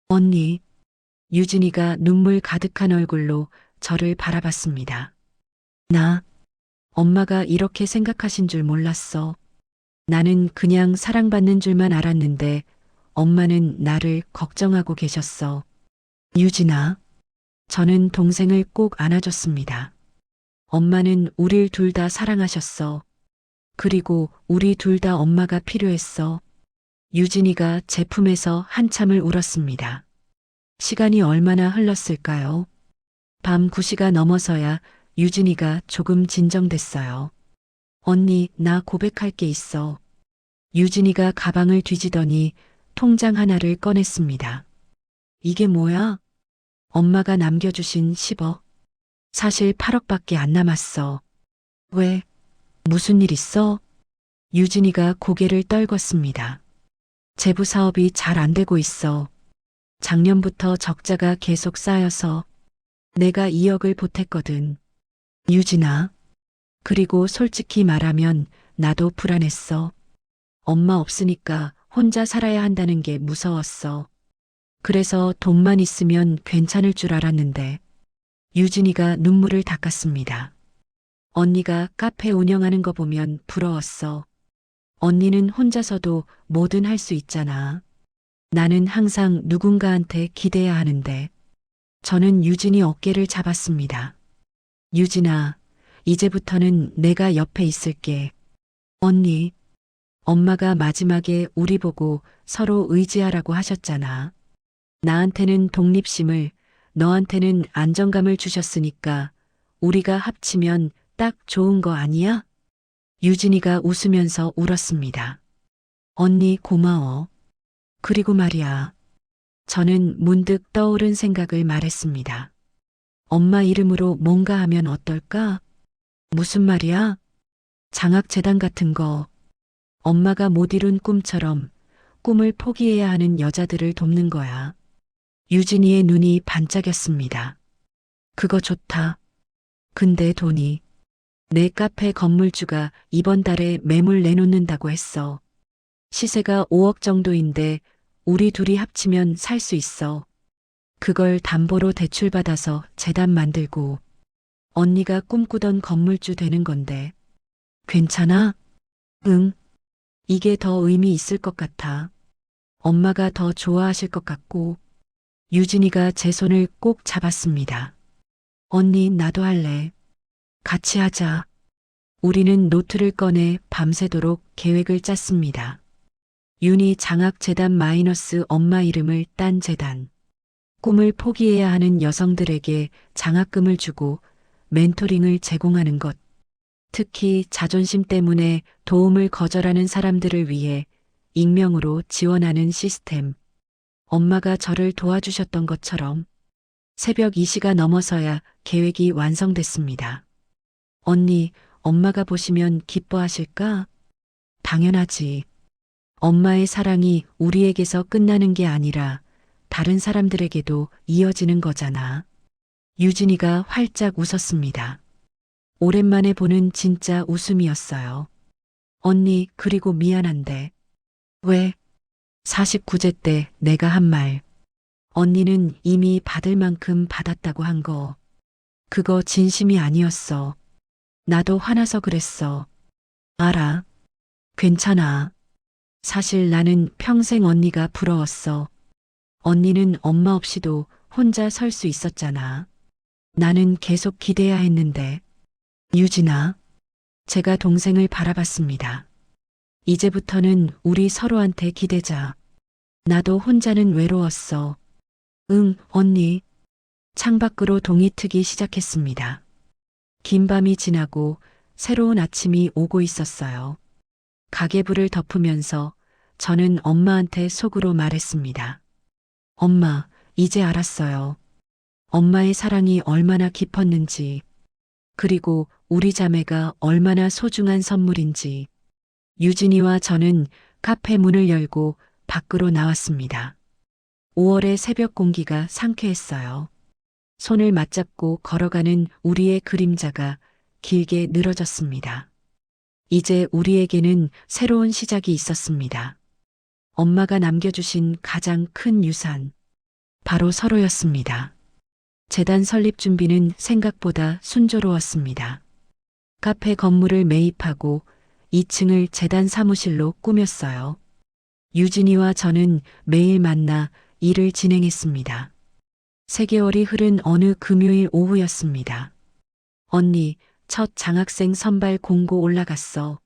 언니, 유진이가 눈물 가득한 얼굴로 저를 바라봤습니다. 나, 엄마가 이렇게 생각하신 줄 몰랐어. 나는 그냥 사랑받는 줄만 알았는데 엄마는 나를 걱정하고 계셨어. 유진아, 저는 동생을 꼭 안아줬습니다. 엄마는 우릴 둘 다 사랑하셨어. 그리고 우리 둘 다 엄마가 필요했어. 유진이가 제 품에서 한참을 울었습니다. 시간이 얼마나 흘렀을까요? 밤 9시가 넘어서야 유진이가 조금 진정됐어요. 언니, 나 고백할 게 있어. 유진이가 가방을 뒤지더니 통장 하나를 꺼냈습니다. 이게 뭐야? 엄마가 남겨주신 10억. 사실 8억밖에 안 남았어. 왜? 무슨 일 있어? 유진이가 고개를 떨궜습니다. 제부 사업이 잘 안 되고 있어. 작년부터 적자가 계속 쌓여서 내가 2억을 보탰거든. 유진아. 그리고 솔직히 말하면 나도 불안했어. 엄마 없으니까 혼자 살아야 한다는 게 무서웠어. 그래서 돈만 있으면 괜찮을 줄 알았는데. 유진이가 눈물을 닦았습니다. 언니가 카페 운영하는 거 보면 부러웠어. 언니는 혼자서도 뭐든 할 수 있잖아. 나는 항상 누군가한테 기대야 하는데. 저는 유진이 어깨를 잡았습니다. 유진아, 이제부터는 내가 옆에 있을게. 언니, 엄마가 마지막에 우리 보고 서로 의지하라고 하셨잖아. 나한테는 독립심을, 너한테는 안정감을 주셨으니까 우리가 합치면 딱 좋은 거 아니야? 유진이가 웃으면서 울었습니다. 언니 고마워. 그리고 말이야. 저는 문득 떠오른 생각을 말했습니다. 엄마 이름으로 뭔가 하면 어떨까? 무슨 말이야? 장학재단 같은 거. 엄마가 못 이룬 꿈처럼 꿈을 포기해야 하는 여자들을 돕는 거야. 유진이의 눈이 반짝였습니다. 그거 좋다. 근데 돈이. 내 카페 건물주가 이번 달에 매물 내놓는다고 했어. 시세가 5억 정도인데 우리 둘이 합치면 살 수 있어. 그걸 담보로 대출받아서 재단 만들고 언니가 꿈꾸던 건물주 되는 건데. 괜찮아? 응. 이게 더 의미 있을 것 같아. 엄마가 더 좋아하실 것 같고. 유진이가 제 손을 꼭 잡았습니다. 언니, 나도 할래. 같이 하자. 우리는 노트를 꺼내 밤새도록 계획을 짰습니다. 윤희 장학재단 마이너스 엄마 이름을 딴 재단. 꿈을 포기해야 하는 여성들에게 장학금을 주고 멘토링을 제공하는 것. 특히 자존심 때문에 도움을 거절하는 사람들을 위해 익명으로 지원하는 시스템. 엄마가 저를 도와주셨던 것처럼 새벽 2시가 넘어서야 계획이 완성됐습니다. 언니, 엄마가 보시면 기뻐하실까? 당연하지. 엄마의 사랑이 우리에게서 끝나는 게 아니라 다른 사람들에게도 이어지는 거잖아. 유진이가 활짝 웃었습니다. 오랜만에 보는 진짜 웃음이었어요. 언니, 그리고 미안한데. 왜? 49제 때 내가 한 말. 언니는 이미 받을 만큼 받았다고 한 거. 그거 진심이 아니었어. 나도 화나서 그랬어. 알아. 괜찮아. 사실 나는 평생 언니가 부러웠어. 언니는 엄마 없이도 혼자 설 수 있었잖아. 나는 계속 기대야 했는데. 유진아, 제가 동생을 바라봤습니다. 이제부터는 우리 서로한테 기대자. 나도 혼자는 외로웠어. 응, 언니. 창밖으로 동이 트기 시작했습니다. 긴 밤이 지나고 새로운 아침이 오고 있었어요. 가계부를 덮으면서 저는 엄마한테 속으로 말했습니다. 엄마, 이제 알았어요. 엄마의 사랑이 얼마나 깊었는지, 그리고 우리 자매가 얼마나 소중한 선물인지. 유진이와 저는 카페 문을 열고 밖으로 나왔습니다. 5월의 새벽 공기가 상쾌했어요. 손을 맞잡고 걸어가는 우리의 그림자가 길게 늘어졌습니다. 이제 우리에게는 새로운 시작이 있었습니다. 엄마가 남겨주신 가장 큰 유산, 바로 서로였습니다. 재단 설립 준비는 생각보다 순조로웠습니다. 카페 건물을 매입하고 2층을 재단 사무실로 꾸몄어요. 유진이와 저는 매일 만나 일을 진행했습니다. 3개월이 흐른 어느 금요일 오후였습니다. 언니, 첫 장학생 선발 공고 올라갔어.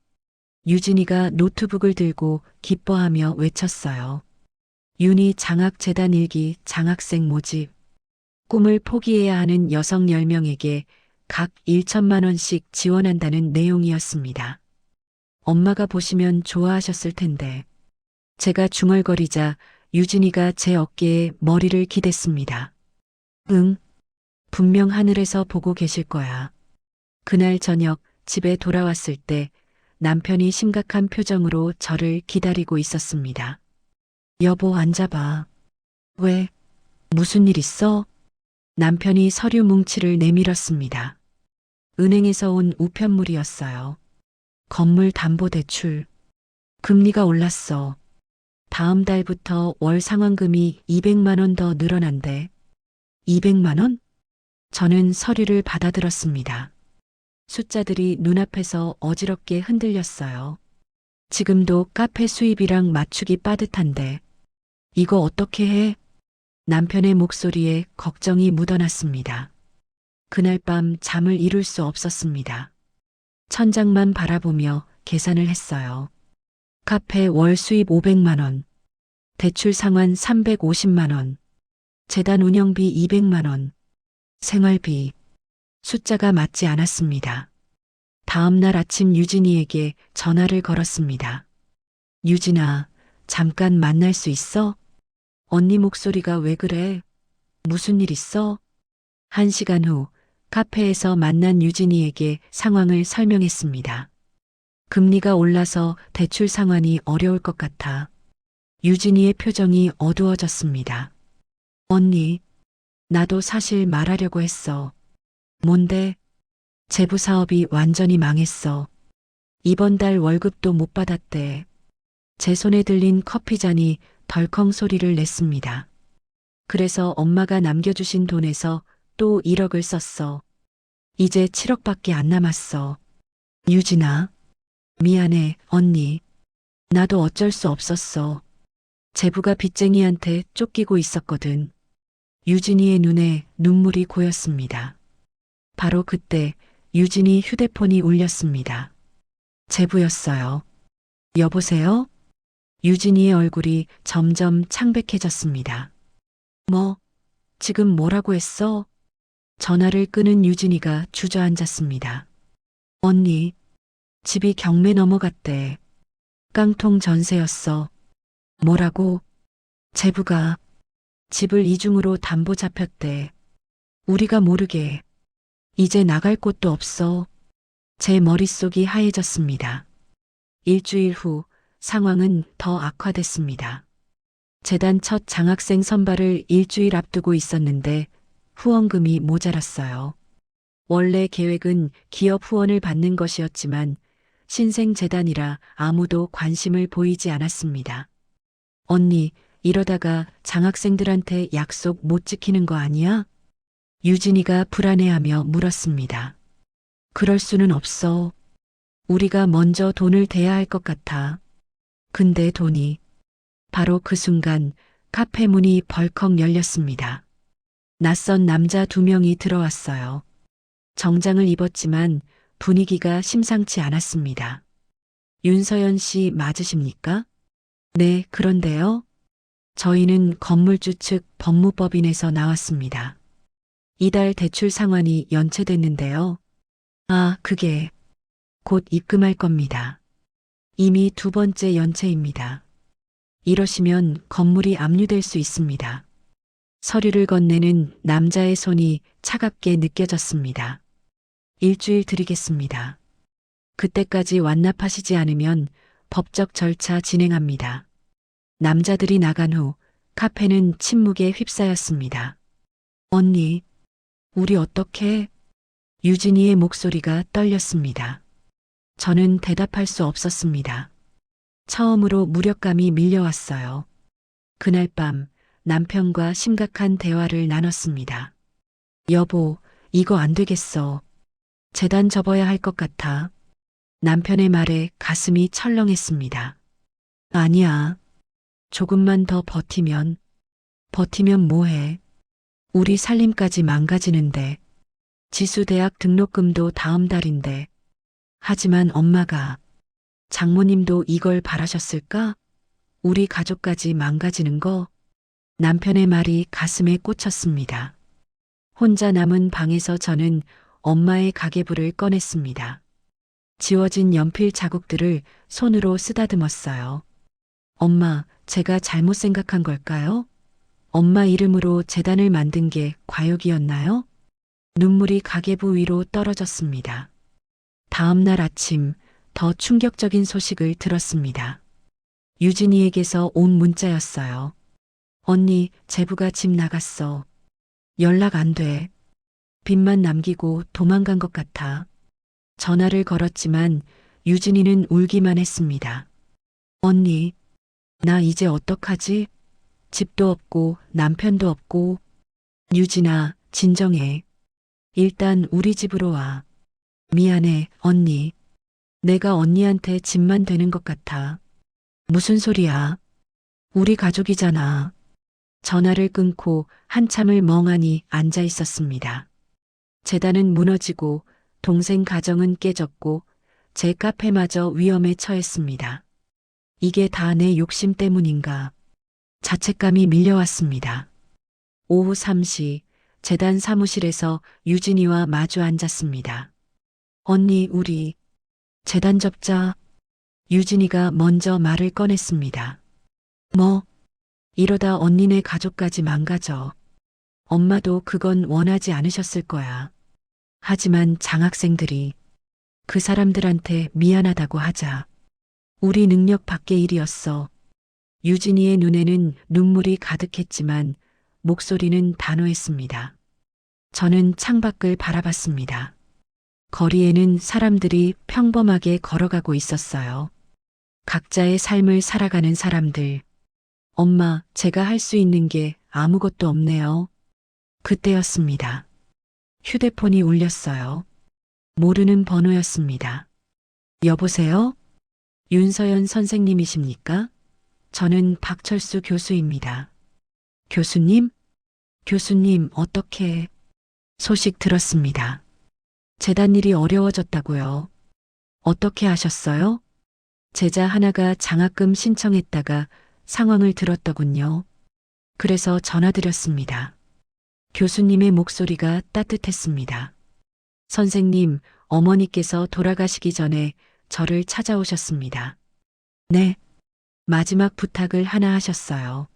유진이가 노트북을 들고 기뻐하며 외쳤어요. 윤희 장학재단 일기 장학생 모집. 꿈을 포기해야 하는 여성 10명에게 각 1천만 원씩 지원한다는 내용이었습니다. 엄마가 보시면 좋아하셨을 텐데. 제가 중얼거리자 유진이가 제 어깨에 머리를 기댔습니다. 응, 분명 하늘에서 보고 계실 거야. 그날 저녁 집에 돌아왔을 때 남편이 심각한 표정으로 저를 기다리고 있었습니다. 여보, 앉아봐. 왜? 무슨 일 있어? 남편이 서류 뭉치를 내밀었습니다. 은행에서 온 우편물이었어요. 건물 담보 대출. 금리가 올랐어. 다음 달부터 월 상환금이 200만 원 더 늘어난대. 200만 원? 저는 서류를 받아들었습니다. 숫자들이 눈앞에서 어지럽게 흔들렸어요. 지금도 카페 수입이랑 맞추기 빠듯한데 이거 어떻게 해? 남편의 목소리에 걱정이 묻어났습니다. 그날 밤 잠을 이룰 수 없었습니다. 천장만 바라보며 계산을 했어요. 카페 월 수입 500만 원, 대출 상환 350만 원, 재단 운영비 200만 원, 생활비. 숫자가 맞지 않았습니다. 다음 날 아침 유진이에게 전화를 걸었습니다. 유진아, 잠깐 만날 수 있어? 언니 목소리가 왜 그래? 무슨 일 있어? 1시간 후 카페에서 만난 유진이에게 상황을 설명했습니다. 금리가 올라서 대출 상환이 어려울 것 같아. 유진이의 표정이 어두워졌습니다. 언니, 나도 사실 말하려고 했어. 뭔데? 제부 사업이 완전히 망했어. 이번 달 월급도 못 받았대. 제 손에 들린 커피잔이 덜컹 소리를 냈습니다. 그래서 엄마가 남겨주신 돈에서 또 1억을 썼어. 이제 7억밖에 안 남았어. 유진아, 미안해, 언니. 나도 어쩔 수 없었어. 제부가 빚쟁이한테 쫓기고 있었거든. 유진이의 눈에 눈물이 고였습니다. 바로 그때 유진이 휴대폰이 울렸습니다. 제부였어요. 여보세요? 유진이의 얼굴이 점점 창백해졌습니다. 뭐, 지금 뭐라고 했어? 전화를 끊은 유진이가 주저앉았습니다. 언니, 집이 경매 넘어갔대. 깡통 전세였어. 뭐라고? 제부가 집을 이중으로 담보 잡혔대. 우리가 모르게. 이제 나갈 곳도 없어. 제 머릿속이 하얘졌습니다. 일주일 후 상황은 더 악화됐습니다. 재단 첫 장학생 선발을 일주일 앞두고 있었는데 후원금이 모자랐어요. 원래 계획은 기업 후원을 받는 것이었지만 신생재단이라 아무도 관심을 보이지 않았습니다. 언니, 이러다가 장학생들한테 약속 못 지키는 거 아니야? 유진이가 불안해하며 물었습니다. 그럴 수는 없어. 우리가 먼저 돈을 대야 할 것 같아. 근데 돈이. 바로 그 순간 카페 문이 벌컥 열렸습니다. 낯선 남자 2명이 들어왔어요. 정장을 입었지만 분위기가 심상치 않았습니다. 윤서연 씨 맞으십니까? 네, 그런데요. 저희는 건물주 측 법무법인에서 나왔습니다. 이달 대출 상환이 연체됐는데요. 아, 그게 곧 입금할 겁니다. 이미 2번째 연체입니다. 이러시면 건물이 압류될 수 있습니다. 서류를 건네는 남자의 손이 차갑게 느껴졌습니다. 일주일 드리겠습니다. 그때까지 완납하시지 않으면 법적 절차 진행합니다. 남자들이 나간 후 카페는 침묵에 휩싸였습니다. 언니, 우리 어떡해? 유진이의 목소리가 떨렸습니다. 저는 대답할 수 없었습니다. 처음으로 무력감이 밀려왔어요. 그날 밤 남편과 심각한 대화를 나눴습니다. 여보, 이거 안 되겠어. 재단 접어야 할 것 같아. 남편의 말에 가슴이 철렁했습니다. 아니야. 조금만 더 버티면 뭐해? 우리 살림까지 망가지는데. 지수 대학 등록금도 다음 달인데. 하지만 엄마가, 장모님도 이걸 바라셨을까? 우리 가족까지 망가지는 거? 남편의 말이 가슴에 꽂혔습니다. 혼자 남은 방에서 저는 엄마의 가계부를 꺼냈습니다. 지워진 연필 자국들을 손으로 쓰다듬었어요. 엄마, 제가 잘못 생각한 걸까요? 엄마 이름으로 재단을 만든 게 과욕이었나요? 눈물이 가계부 위로 떨어졌습니다. 다음 날 아침 더 충격적인 소식을 들었습니다. 유진이에게서 온 문자였어요. 언니, 제부가 집 나갔어. 연락 안 돼. 빚만 남기고 도망간 것 같아. 전화를 걸었지만 유진이는 울기만 했습니다. 언니, 나 이제 어떡하지? 집도 없고 남편도 없고. 유진아, 진정해. 일단 우리 집으로 와. 미안해, 언니. 내가 언니한테 짐만 되는 것 같아. 무슨 소리야? 우리 가족이잖아. 전화를 끊고 한참을 멍하니 앉아 있었습니다. 재단은 무너지고 동생 가정은 깨졌고 제 카페마저 위험에 처했습니다. 이게 다 내 욕심 때문인가? 자책감이 밀려왔습니다. 오후 3시 재단 사무실에서 유진이와 마주 앉았습니다. 언니, 우리 재단 접자. 유진이가 먼저 말을 꺼냈습니다. 뭐? 이러다 언니네 가족까지 망가져. 엄마도 그건 원하지 않으셨을 거야. 하지만 장학생들이 그 사람들한테 미안하다고 하자. 우리 능력 밖의 일이었어. 유진이의 눈에는 눈물이 가득했지만 목소리는 단호했습니다. 저는 창밖을 바라봤습니다. 거리에는 사람들이 평범하게 걸어가고 있었어요. 각자의 삶을 살아가는 사람들. 엄마, 제가 할 수 있는 게 아무것도 없네요. 그때였습니다. 휴대폰이 울렸어요. 모르는 번호였습니다. 여보세요? 윤서연 선생님이십니까? 저는 박철수 교수입니다. 교수님? 교수님, 어떻게? 소식 들었습니다. 재단 일이 어려워졌다고요. 어떻게 하셨어요? 제자 하나가 장학금 신청했다가 상황을 들었더군요. 그래서 전화드렸습니다. 교수님의 목소리가 따뜻했습니다. 선생님, 어머니께서 돌아가시기 전에 저를 찾아오셨습니다. 네. 마지막 부탁을 하나 하셨어요.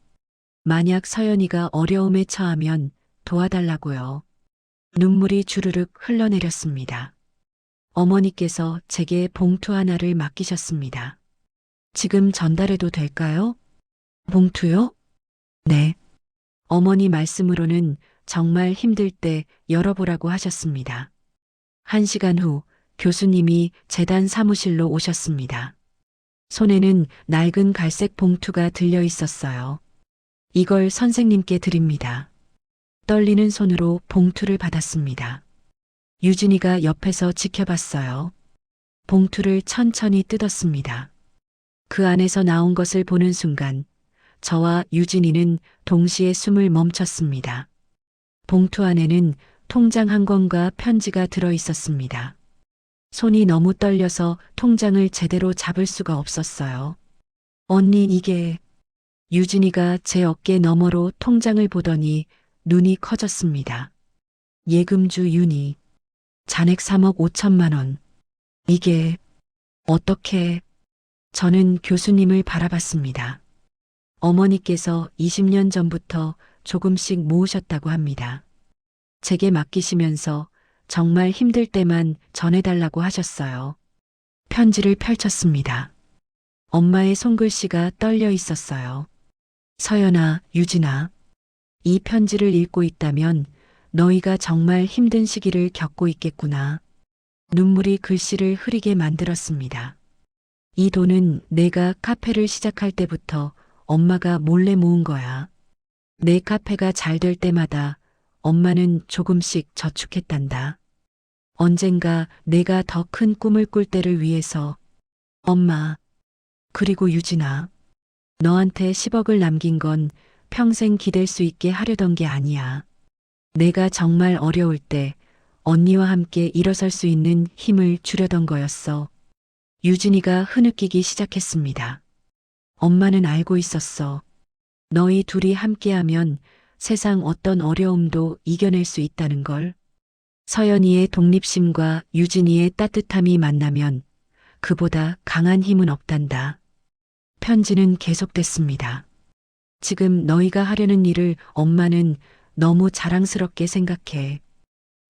만약 서연이가 어려움에 처하면 도와달라고요. 눈물이 주르륵 흘러내렸습니다. 어머니께서 제게 봉투 하나를 맡기셨습니다. 지금 전달해도 될까요? 봉투요? 네. 어머니 말씀으로는 정말 힘들 때 열어보라고 하셨습니다. 1시간 후 교수님이 재단 사무실로 오셨습니다. 손에는 낡은 갈색 봉투가 들려 있었어요. 이걸 선생님께 드립니다. 떨리는 손으로 봉투를 받았습니다. 유진이가 옆에서 지켜봤어요. 봉투를 천천히 뜯었습니다. 그 안에서 나온 것을 보는 순간 저와 유진이는 동시에 숨을 멈췄습니다. 봉투 안에는 통장 한 권과 편지가 들어 있었습니다. 손이 너무 떨려서 통장을 제대로 잡을 수가 없었어요. 언니, 이게... 유진이가 제 어깨 너머로 통장을 보더니 눈이 커졌습니다. 예금주 윤희. 잔액 3억 5천만 원. 이게... 어떻게... 저는 교수님을 바라봤습니다. 어머니께서 20년 전부터 조금씩 모으셨다고 합니다. 제게 맡기시면서 정말 힘들 때만 전해달라고 하셨어요. 편지를 펼쳤습니다. 엄마의 손글씨가 떨려 있었어요. 서연아, 유진아, 이 편지를 읽고 있다면 너희가 정말 힘든 시기를 겪고 있겠구나. 눈물이 글씨를 흐리게 만들었습니다. 이 돈은 내가 카페를 시작할 때부터 엄마가 몰래 모은 거야. 내 카페가 잘 될 때마다 엄마는 조금씩 저축했단다. 언젠가 내가 더 큰 꿈을 꿀 때를 위해서. 엄마, 그리고 유진아, 너한테 10억을 남긴 건 평생 기댈 수 있게 하려던 게 아니야. 내가 정말 어려울 때 언니와 함께 일어설 수 있는 힘을 주려던 거였어. 유진이가 흐느끼기 시작했습니다. 엄마는 알고 있었어. 너희 둘이 함께하면 세상 어떤 어려움도 이겨낼 수 있다는 걸. 서연이의 독립심과 유진이의 따뜻함이 만나면 그보다 강한 힘은 없단다. 편지는 계속됐습니다. 지금 너희가 하려는 일을 엄마는 너무 자랑스럽게 생각해.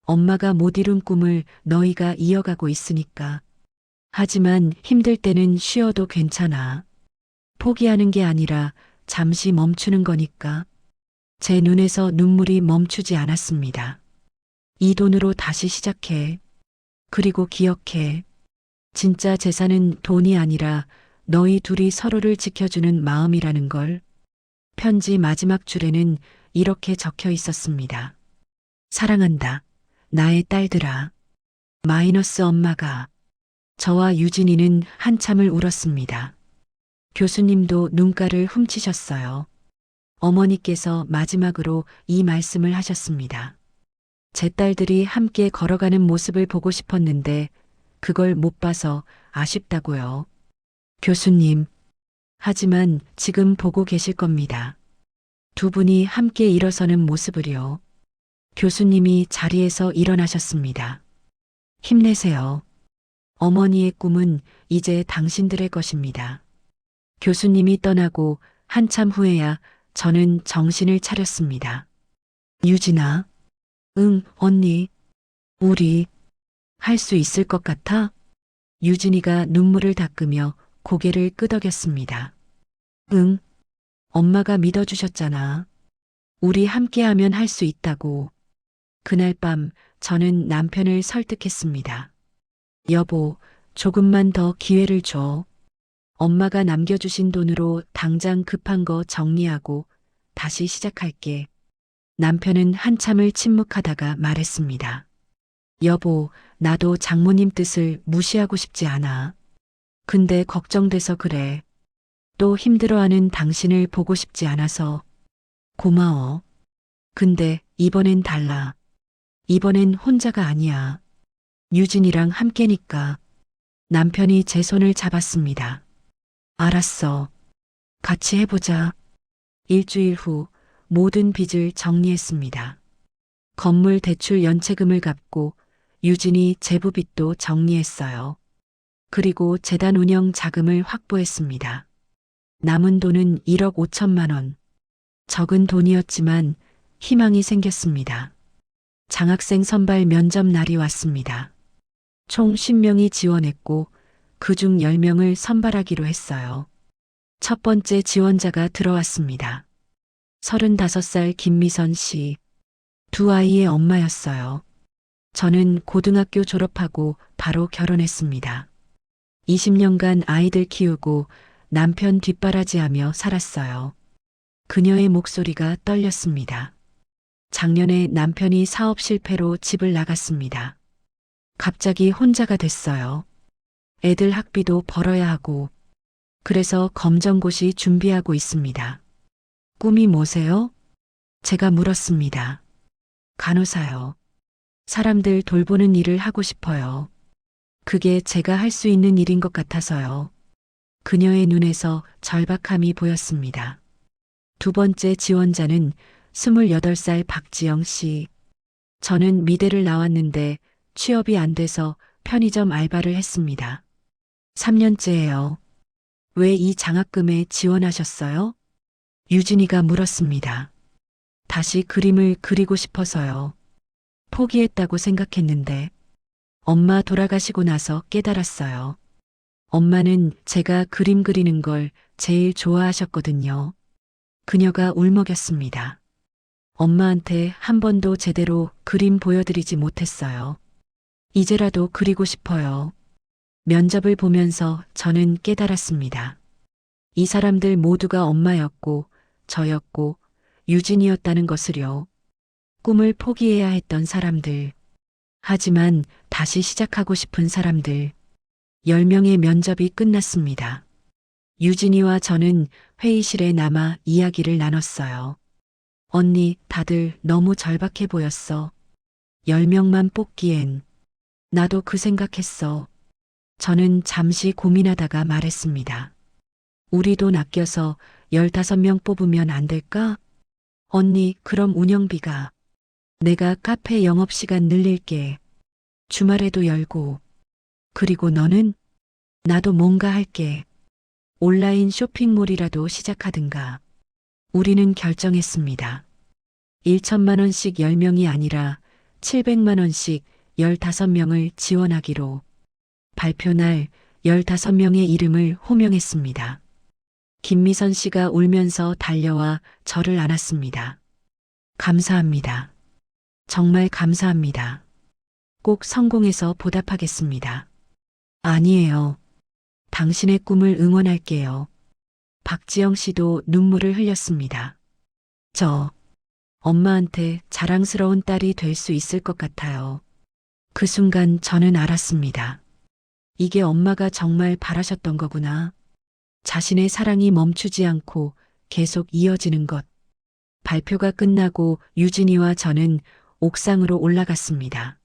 엄마가 못 이룬 꿈을 너희가 이어가고 있으니까. 하지만 힘들 때는 쉬어도 괜찮아. 포기하는 게 아니라 잠시 멈추는 거니까. 제 눈에서 눈물이 멈추지 않았습니다. 이 돈으로 다시 시작해. 그리고 기억해. 진짜 재산은 돈이 아니라 너희 둘이 서로를 지켜주는 마음이라는 걸. 편지 마지막 줄에는 이렇게 적혀 있었습니다. 사랑한다. 나의 딸들아. 마이너스 엄마가. 저와 유진이는 한참을 울었습니다. 교수님도 눈가를 훔치셨어요. 어머니께서 마지막으로 이 말씀을 하셨습니다. 제 딸들이 함께 걸어가는 모습을 보고 싶었는데 그걸 못 봐서 아쉽다고요. 교수님, 하지만 지금 보고 계실 겁니다. 두 분이 함께 일어서는 모습을요. 교수님이 자리에서 일어나셨습니다. 힘내세요. 어머니의 꿈은 이제 당신들의 것입니다. 교수님이 떠나고 한참 후에야 저는 정신을 차렸습니다. 유진아, 응, 언니, 우리 할 수 있을 것 같아? 유진이가 눈물을 닦으며 고개를 끄덕였습니다. 응, 엄마가 믿어주셨잖아. 우리 함께하면 할 수 있다고. 그날 밤 저는 남편을 설득했습니다. 여보, 조금만 더 기회를 줘. 엄마가 남겨주신 돈으로 당장 급한 거 정리하고 다시 시작할게. 남편은 한참을 침묵하다가 말했습니다. 여보, 나도 장모님 뜻을 무시하고 싶지 않아. 근데 걱정돼서 그래. 또 힘들어하는 당신을 보고 싶지 않아서. 고마워. 근데 이번엔 달라. 이번엔 혼자가 아니야. 유진이랑 함께니까. 남편이 제 손을 잡았습니다. 알았어. 같이 해보자. 일주일 후 모든 빚을 정리했습니다. 건물 대출 연체금을 갚고 유진이 제부빚도 정리했어요. 그리고 재단 운영 자금을 확보했습니다. 남은 돈은 1억 5천만 원. 적은 돈이었지만 희망이 생겼습니다. 장학생 선발 면접 날이 왔습니다. 총 10명이 지원했고 그중 10명을 선발하기로 했어요. 첫 번째 지원자가 들어왔습니다. 35살 김미선 씨. 두 아이의 엄마였어요. 저는 고등학교 졸업하고 바로 결혼했습니다. 20년간 아이들 키우고 남편 뒷바라지하며 살았어요. 그녀의 목소리가 떨렸습니다. 작년에 남편이 사업 실패로 집을 나갔습니다. 갑자기 혼자가 됐어요. 애들 학비도 벌어야 하고, 그래서 검정고시 준비하고 있습니다. 꿈이 뭐세요? 제가 물었습니다. 간호사요. 사람들 돌보는 일을 하고 싶어요. 그게 제가 할 수 있는 일인 것 같아서요. 그녀의 눈에서 절박함이 보였습니다. 두 번째 지원자는 28살 박지영 씨. 저는 미대를 나왔는데 취업이 안 돼서 편의점 알바를 했습니다. 3년째예요. 왜 이 장학금에 지원하셨어요? 유진이가 물었습니다. 다시 그림을 그리고 싶어서요. 포기했다고 생각했는데 엄마 돌아가시고 나서 깨달았어요. 엄마는 제가 그림 그리는 걸 제일 좋아하셨거든요. 그녀가 울먹였습니다. 엄마한테 한 번도 제대로 그림 보여드리지 못했어요. 이제라도 그리고 싶어요. 면접을 보면서 저는 깨달았습니다. 이 사람들 모두가 엄마였고 저였고 유진이었다는 것을요. 꿈을 포기해야 했던 사람들. 하지만 다시 시작하고 싶은 사람들. 10명의 면접이 끝났습니다. 유진이와 저는 회의실에 남아 이야기를 나눴어요. 언니, 다들 너무 절박해 보였어. 10명만 뽑기엔. 나도 그 생각했어. 저는 잠시 고민하다가 말했습니다. 우리 돈 아껴서 15명 뽑으면 안 될까? 언니, 그럼 운영비가. 내가 카페 영업시간 늘릴게. 주말에도 열고. 그리고 너는? 나도 뭔가 할게. 온라인 쇼핑몰이라도 시작하든가. 우리는 결정했습니다. 1천만 원씩 10명이 아니라 700만 원씩 15명을 지원하기로. 발표 날 15명의 이름을 호명했습니다. 김미선 씨가 울면서 달려와 저를 안았습니다. 감사합니다. 정말 감사합니다. 꼭 성공해서 보답하겠습니다. 아니에요. 당신의 꿈을 응원할게요. 박지영 씨도 눈물을 흘렸습니다. 저 엄마한테 자랑스러운 딸이 될 수 있을 것 같아요. 그 순간 저는 알았습니다. 이게 엄마가 정말 바라셨던 거구나. 자신의 사랑이 멈추지 않고 계속 이어지는 것. 발표가 끝나고 유진이와 저는 옥상으로 올라갔습니다.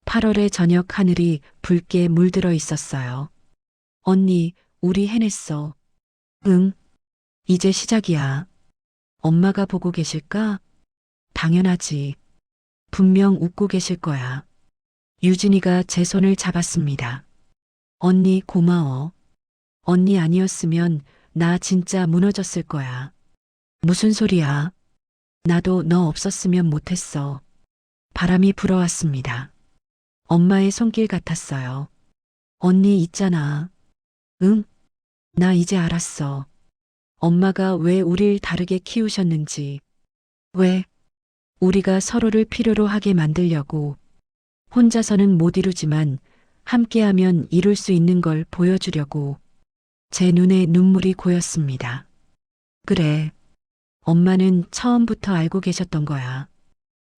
8월의 저녁 하늘이 붉게 물들어 있었어요. 언니, 우리 해냈어. 응, 이제 시작이야. 엄마가 보고 계실까? 당연하지. 분명 웃고 계실 거야. 유진이가 제 손을 잡았습니다. 언니 고마워. 언니 아니었으면 나 진짜 무너졌을 거야. 무슨 소리야? 나도 너 없었으면 못했어. 바람이 불어왔습니다. 엄마의 손길 같았어요. 언니 있잖아. 응? 나 이제 알았어. 엄마가 왜 우릴 다르게 키우셨는지. 왜 우리가 서로를 필요로 하게 만들려고. 혼자서는 못 이루지만 함께하면 이룰 수 있는 걸 보여주려고. 제 눈에 눈물이 고였습니다. 그래. 엄마는 처음부터 알고 계셨던 거야.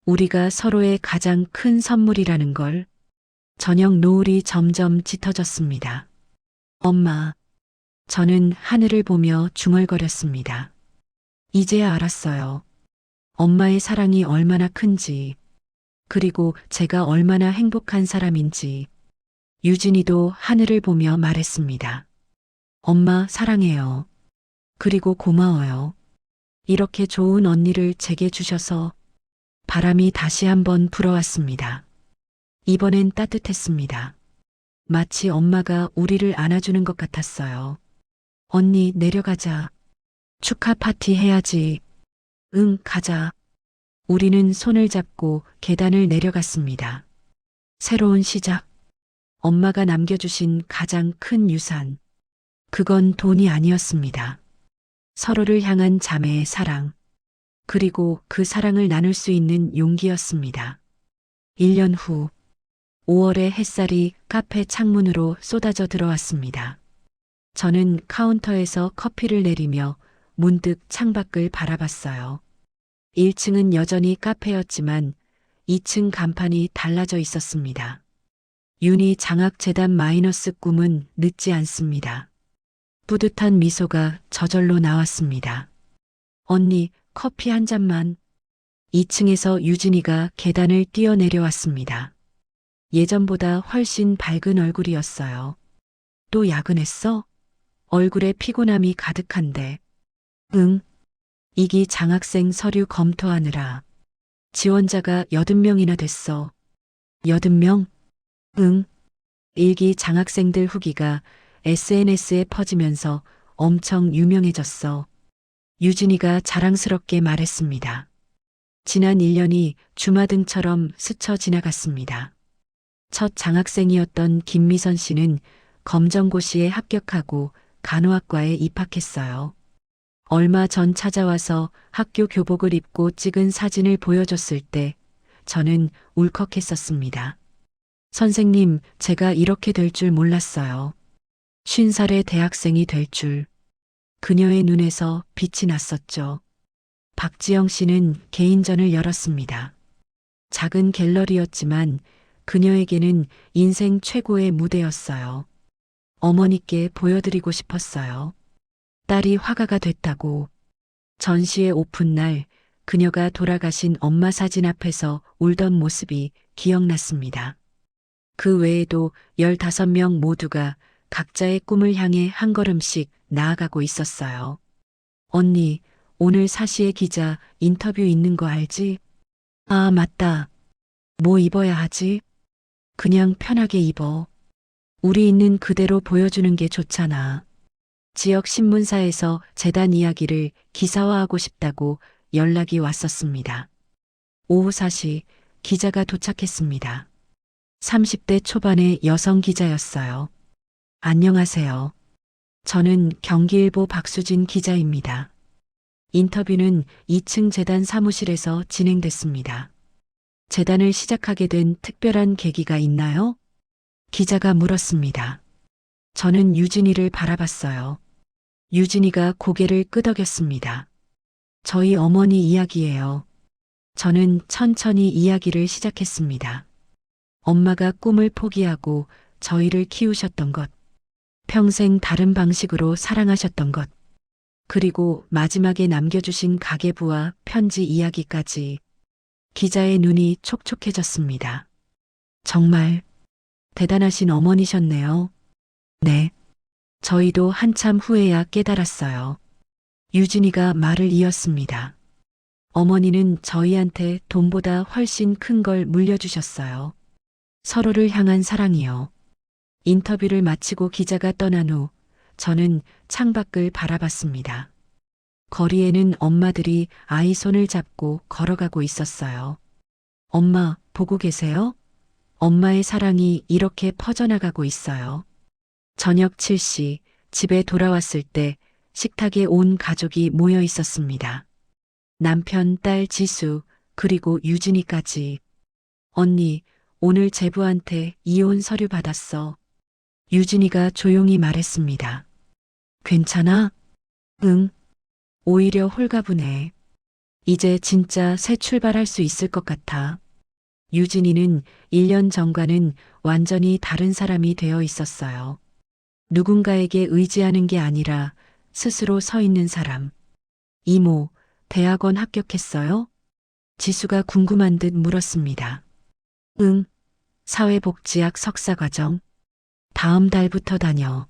우리가 서로의 가장 큰 선물이라는 걸. 저녁 노을이 점점 짙어졌습니다. 엄마. 저는 하늘을 보며 중얼거렸습니다. 이제야 알았어요. 엄마의 사랑이 얼마나 큰지. 그리고 제가 얼마나 행복한 사람인지. 유진이도 하늘을 보며 말했습니다. 엄마 사랑해요. 그리고 고마워요. 이렇게 좋은 언니를 제게 주셔서. 바람이 다시 한번 불어왔습니다. 이번엔 따뜻했습니다. 마치 엄마가 우리를 안아주는 것 같았어요. 언니 내려가자. 축하 파티 해야지. 응, 가자. 우리는 손을 잡고 계단을 내려갔습니다. 새로운 시작. 엄마가 남겨주신 가장 큰 유산. 그건 돈이 아니었습니다. 서로를 향한 자매의 사랑. 그리고 그 사랑을 나눌 수 있는 용기였습니다. 1년 후, 5월의 햇살이 카페 창문으로 쏟아져 들어왔습니다. 저는 카운터에서 커피를 내리며 문득 창밖을 바라봤어요. 1층은 여전히 카페였지만 2층 간판이 달라져 있었습니다. 윤희 장학재단 마이너스 꿈은 늦지 않습니다. 뿌듯한 미소가 저절로 나왔습니다. 언니, 커피 한 잔만. 2층에서 유진이가 계단을 뛰어내려왔습니다. 예전보다 훨씬 밝은 얼굴이었어요. 또 야근했어? 얼굴에 피곤함이 가득한데. 응. 이기 장학생 서류 검토하느라. 지원자가 80명이나 됐어. 80명? 응. 일기 장학생들 후기가 SNS에 퍼지면서 엄청 유명해졌어. 유진이가 자랑스럽게 말했습니다. 지난 1년이 주마등처럼 스쳐 지나갔습니다. 첫 장학생이었던 김미선 씨는 검정고시에 합격하고 간호학과에 입학했어요. 얼마 전 찾아와서 학교 교복을 입고 찍은 사진을 보여줬을 때 저는 울컥했었습니다. 선생님, 제가 이렇게 될 줄 몰랐어요. 50살의 대학생이 될 줄. 그녀의 눈에서 빛이 났었죠. 박지영 씨는 개인전을 열었습니다. 작은 갤러리였지만 그녀에게는 인생 최고의 무대였어요. 어머니께 보여드리고 싶었어요. 딸이 화가가 됐다고. 전시회 오픈날 그녀가 돌아가신 엄마 사진 앞에서 울던 모습이 기억났습니다. 그 외에도 15명 모두가 각자의 꿈을 향해 한 걸음씩 나아가고 있었어요. 언니, 오늘 사시의 기자 인터뷰 있는 거 알지? 아, 맞다. 뭐 입어야 하지? 그냥 편하게 입어. 우리 있는 그대로 보여주는 게 좋잖아. 지역 신문사에서 재단 이야기를 기사화하고 싶다고 연락이 왔었습니다. 오후 4시 기자가 도착했습니다. 30대 초반의 여성 기자였어요. 안녕하세요. 저는 경기일보 박수진 기자입니다. 인터뷰는 2층 재단 사무실에서 진행됐습니다. 재단을 시작하게 된 특별한 계기가 있나요? 기자가 물었습니다. 저는 유진이를 바라봤어요. 유진이가 고개를 끄덕였습니다. 저희 어머니 이야기예요. 저는 천천히 이야기를 시작했습니다. 엄마가 꿈을 포기하고 저희를 키우셨던 것, 평생 다른 방식으로 사랑하셨던 것, 그리고 마지막에 남겨주신 가계부와 편지 이야기까지. 기자의 눈이 촉촉해졌습니다. 정말 대단하신 어머니셨네요. 네. 저희도 한참 후에야 깨달았어요. 유진이가 말을 이었습니다. 어머니는 저희한테 돈보다 훨씬 큰 걸 물려주셨어요. 서로를 향한 사랑이요. 인터뷰를 마치고 기자가 떠난 후 저는 창밖을 바라봤습니다. 거리에는 엄마들이 아이 손을 잡고 걸어가고 있었어요. 엄마, 보고 계세요? 엄마의 사랑이 이렇게 퍼져나가고 있어요. 저녁 7시 집에 돌아왔을 때 식탁에 온 가족이 모여 있었습니다. 남편, 딸 지수, 그리고 유진이까지. 언니, 오늘 제부한테 이혼 서류 받았어. 유진이가 조용히 말했습니다. 괜찮아? 응. 오히려 홀가분해. 이제 진짜 새 출발할 수 있을 것 같아. 유진이는 1년 전과는 완전히 다른 사람이 되어 있었어요. 누군가에게 의지하는 게 아니라 스스로 서 있는 사람. 이모, 대학원 합격했어요? 지수가 궁금한 듯 물었습니다. 응, 사회복지학 석사과정. 다음 달부터 다녀.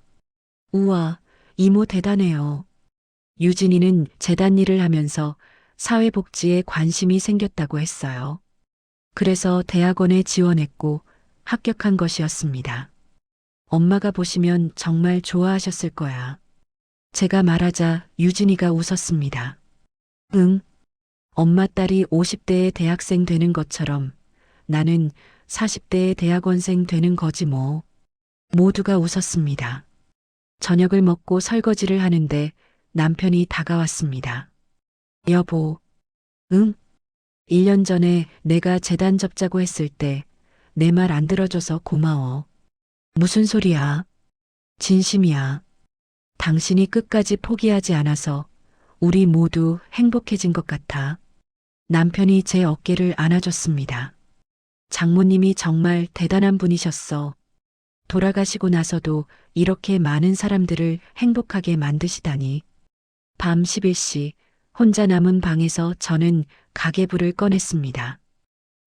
우와, 이모 대단해요. 유진이는 재단 일을 하면서 사회복지에 관심이 생겼다고 했어요. 그래서 대학원에 지원했고 합격한 것이었습니다. 엄마가 보시면 정말 좋아하셨을 거야. 제가 말하자 유진이가 웃었습니다. 응, 엄마 딸이 50대의 대학생 되는 것처럼 나는 40대의 대학원생 되는 거지 뭐. 모두가 웃었습니다. 저녁을 먹고 설거지를 하는데 남편이 다가왔습니다. 여보, 응? 1년 전에 내가 재단 접자고 했을 때 내 말 안 들어줘서 고마워. 무슨 소리야? 진심이야. 당신이 끝까지 포기하지 않아서 우리 모두 행복해진 것 같아. 남편이 제 어깨를 안아줬습니다. 장모님이 정말 대단한 분이셨어. 돌아가시고 나서도 이렇게 많은 사람들을 행복하게 만드시다니. 밤 11시 혼자 남은 방에서 저는 가계부를 꺼냈습니다.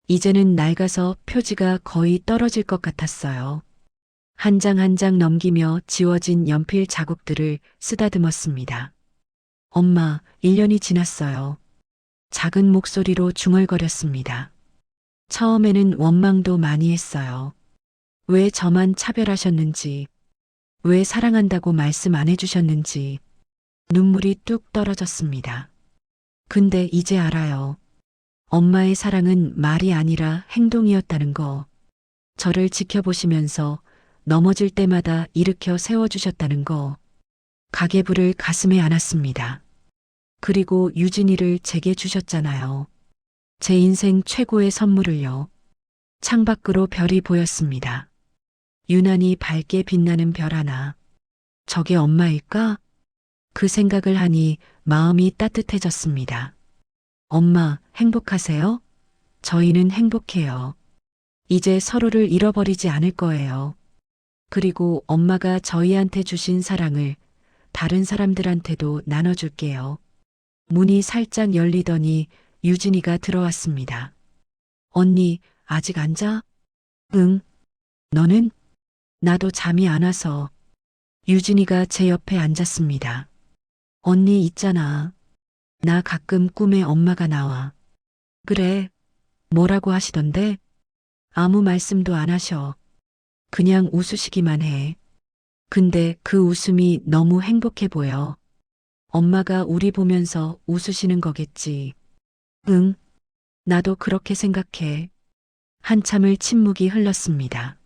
이제는 낡아서 표지가 거의 떨어질 것 같았어요. 한 장 한 장 넘기며 지워진 연필 자국들을 쓰다듬었습니다. 엄마, 1년이 지났어요. 작은 목소리로 중얼거렸습니다. 처음에는 원망도 많이 했어요. 왜 저만 차별하셨는지, 왜 사랑한다고 말씀 안 해주셨는지, 눈물이 뚝 떨어졌습니다. 근데 이제 알아요. 엄마의 사랑은 말이 아니라 행동이었다는 거. 저를 지켜보시면서 넘어질 때마다 일으켜 세워주셨다는 거. 가계부를 가슴에 안았습니다. 그리고 유진이를 제게 주셨잖아요. 제 인생 최고의 선물을요. 창밖으로 별이 보였습니다. 유난히 밝게 빛나는 별 하나. 저게 엄마일까? 그 생각을 하니 마음이 따뜻해졌습니다. 엄마, 행복하세요? 저희는 행복해요. 이제 서로를 잃어버리지 않을 거예요. 그리고 엄마가 저희한테 주신 사랑을 다른 사람들한테도 나눠줄게요. 문이 살짝 열리더니 유진이가 들어왔습니다. 언니, 아직 안 자? 응. 너는? 나도 잠이 안 와서. 유진이가 제 옆에 앉았습니다. 언니 있잖아. 나 가끔 꿈에 엄마가 나와. 그래. 뭐라고 하시던데? 아무 말씀도 안 하셔. 그냥 웃으시기만 해. 근데 그 웃음이 너무 행복해 보여. 엄마가 우리 보면서 웃으시는 거겠지. 응, 나도 그렇게 생각해. 한참을 침묵이 흘렀습니다.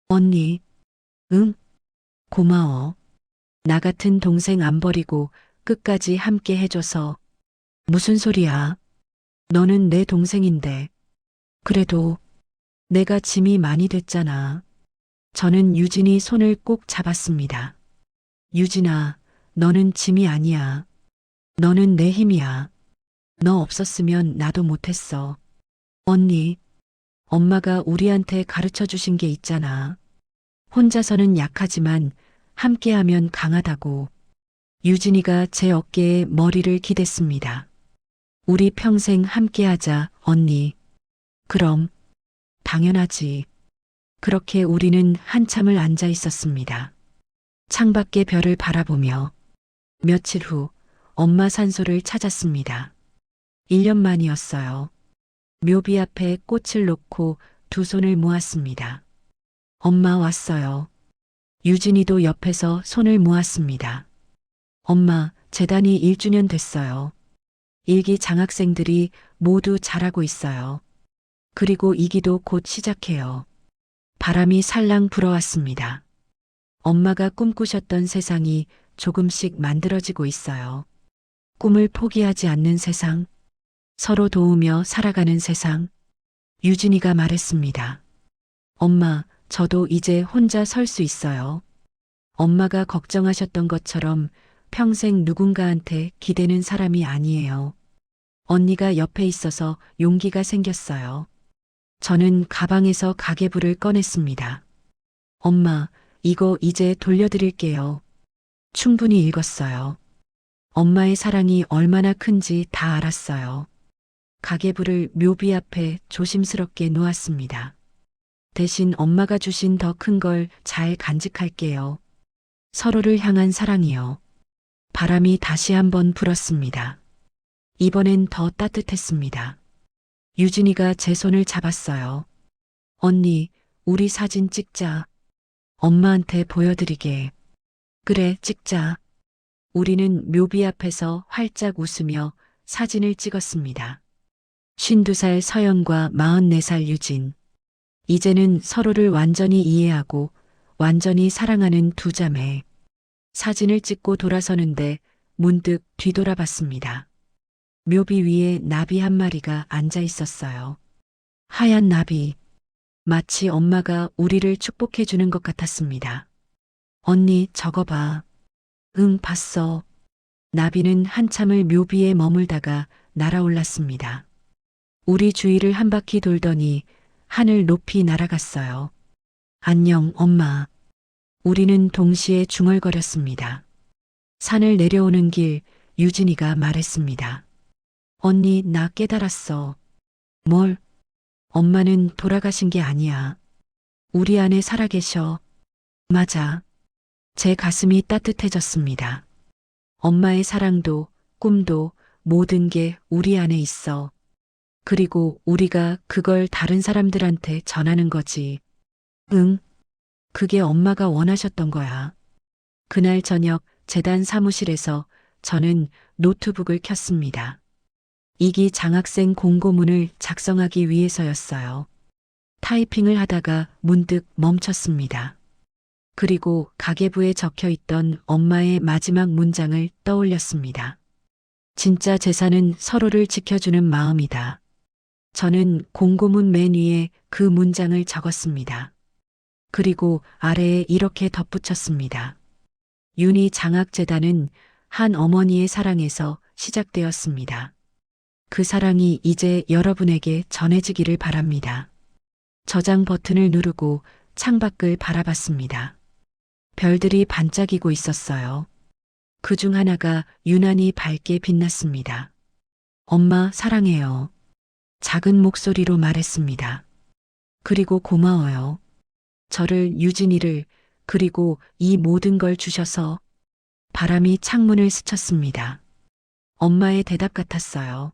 언니, 응, 고마워. 나 같은 동생 안 버리고 끝까지 함께 해줘서. 무슨 소리야? 너는 내 동생인데. 그래도 내가 짐이 많이 됐잖아. 저는 유진이 손을 꼭 잡았습니다. 유진아, 너는 짐이 아니야. 너는 내 힘이야. 너 없었으면 나도 못했어. 언니, 엄마가 우리한테 가르쳐 주신 게 있잖아. 혼자서는 약하지만 함께하면 강하다고. 유진이가 제 어깨에 머리를 기댔습니다. 우리 평생 함께하자, 언니. 그럼, 당연하지. 그렇게 우리는 한참을 앉아 있었습니다. 창밖의 별을 바라보며 며칠 후 엄마 산소를 찾았습니다. 1년 만이었어요. 묘비 앞에 꽃을 놓고 두 손을 모았습니다. 엄마 왔어요. 유진이도 옆에서 손을 모았습니다. 엄마, 재단이 1주년 됐어요. 일기 장학생들이 모두 잘하고 있어요. 그리고 이기도 곧 시작해요. 바람이 살랑 불어왔습니다. 엄마가 꿈꾸셨던 세상이 조금씩 만들어지고 있어요. 꿈을 포기하지 않는 세상, 서로 도우며 살아가는 세상. 유진이가 말했습니다. 엄마, 저도 이제 혼자 설 수 있어요. 엄마가 걱정하셨던 것처럼 평생 누군가한테 기대는 사람이 아니에요. 언니가 옆에 있어서 용기가 생겼어요. 저는 가방에서 가계부를 꺼냈습니다. 엄마, 이거 이제 돌려드릴게요. 충분히 읽었어요. 엄마의 사랑이 얼마나 큰지 다 알았어요. 가계부를 묘비 앞에 조심스럽게 놓았습니다. 대신 엄마가 주신 더 큰 걸 잘 간직할게요. 서로를 향한 사랑이요. 바람이 다시 한번 불었습니다. 이번엔 더 따뜻했습니다. 유진이가 제 손을 잡았어요. 언니, 우리 사진 찍자. 엄마한테 보여드리게. 그래, 찍자. 우리는 묘비 앞에서 활짝 웃으며 사진을 찍었습니다. 52살 서연과 44살 유진. 이제는 서로를 완전히 이해하고 완전히 사랑하는 두 자매. 사진을 찍고 돌아서는데 문득 뒤돌아봤습니다. 묘비 위에 나비 한 마리가 앉아 있었어요. 하얀 나비. 마치 엄마가 우리를 축복해 주는 것 같았습니다. 언니, 저거 봐. 응, 봤어. 나비는 한참을 묘비에 머물다가 날아올랐습니다. 우리 주위를 한 바퀴 돌더니 하늘 높이 날아갔어요. 안녕, 엄마. 우리는 동시에 중얼거렸습니다. 산을 내려오는 길 유진이가 말했습니다. 언니, 나 깨달았어. 뭘? 엄마는 돌아가신 게 아니야. 우리 안에 살아계셔. 맞아. 제 가슴이 따뜻해졌습니다. 엄마의 사랑도, 꿈도, 모든 게 우리 안에 있어. 그리고 우리가 그걸 다른 사람들한테 전하는 거지. 응. 그게 엄마가 원하셨던 거야. 그날 저녁 재단 사무실에서 저는 노트북을 켰습니다. 2기 장학생 공고문을 작성하기 위해서였어요. 타이핑을 하다가 문득 멈췄습니다. 그리고 가계부에 적혀 있던 엄마의 마지막 문장을 떠올렸습니다. 진짜 재산은 서로를 지켜주는 마음이다. 저는 공고문 맨 위에 그 문장을 적었습니다. 그리고 아래에 이렇게 덧붙였습니다. 윤희 장학재단은 한 어머니의 사랑에서 시작되었습니다. 그 사랑이 이제 여러분에게 전해지기를 바랍니다. 저장 버튼을 누르고 창밖을 바라봤습니다. 별들이 반짝이고 있었어요. 그 중 하나가 유난히 밝게 빛났습니다. 엄마, 사랑해요. 작은 목소리로 말했습니다. 그리고 고마워요. 저를, 유진이를, 그리고 이 모든 걸 주셔서. 바람이 창문을 스쳤습니다. 엄마의 대답 같았어요.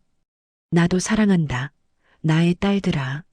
나도 사랑한다. 나의 딸들아.